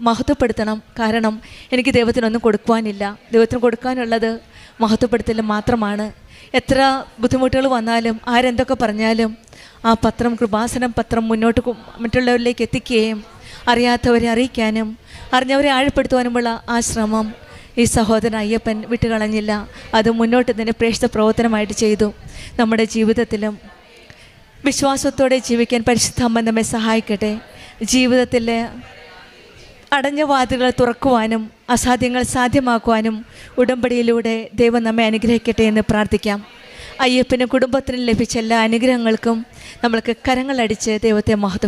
മഹത്വപ്പെടുത്തണം. കാരണം എനിക്ക് ദൈവത്തിനൊന്നും കൊടുക്കുവാനില്ല. ദൈവത്തിന് കൊടുക്കാനുള്ളത് മഹത്വപ്പെടുത്തൽ മാത്രമാണ്. എത്ര ബുദ്ധിമുട്ടുകൾ വന്നാലും ആരെന്തൊക്കെ പറഞ്ഞാലും ആ പത്രം, കൃപാസനം പത്രം മുന്നോട്ട് മറ്റുള്ളവരിലേക്ക് എത്തിക്കുകയും അറിയാത്തവരെ അറിയിക്കാനും അറിഞ്ഞവരെ ആഴപ്പെടുത്തുവാനുമുള്ള ആ ശ്രമം ഈ സഹോദരൻ അയ്യപ്പൻ വിട്ടുകളഞ്ഞില്ല. അത് മുന്നോട്ട് തന്നെ പ്രേക്ഷിത പ്രവർത്തനമായിട്ട് ചെയ്തു. നമ്മുടെ ജീവിതത്തിലും വിശ്വാസത്തോടെ ജീവിക്കാൻ പരിശുദ്ധ അമ്മ നമ്മെ സഹായിക്കട്ടെ. ജീവിതത്തിൽ അടഞ്ഞ വാതിലുകൾ തുറക്കുവാനും അസാധ്യങ്ങൾ സാധ്യമാക്കുവാനും ഉടമ്പടിയിലൂടെ ദൈവം നമ്മെ അനുഗ്രഹിക്കട്ടെ എന്ന് പ്രാർത്ഥിക്കാം. അയ്യപ്പനും കുടുംബത്തിനും ലഭിച്ച എല്ലാ അനുഗ്രഹങ്ങൾക്കും നമ്മൾക്ക് കരങ്ങളടിച്ച് ദൈവത്തെ മഹത്വം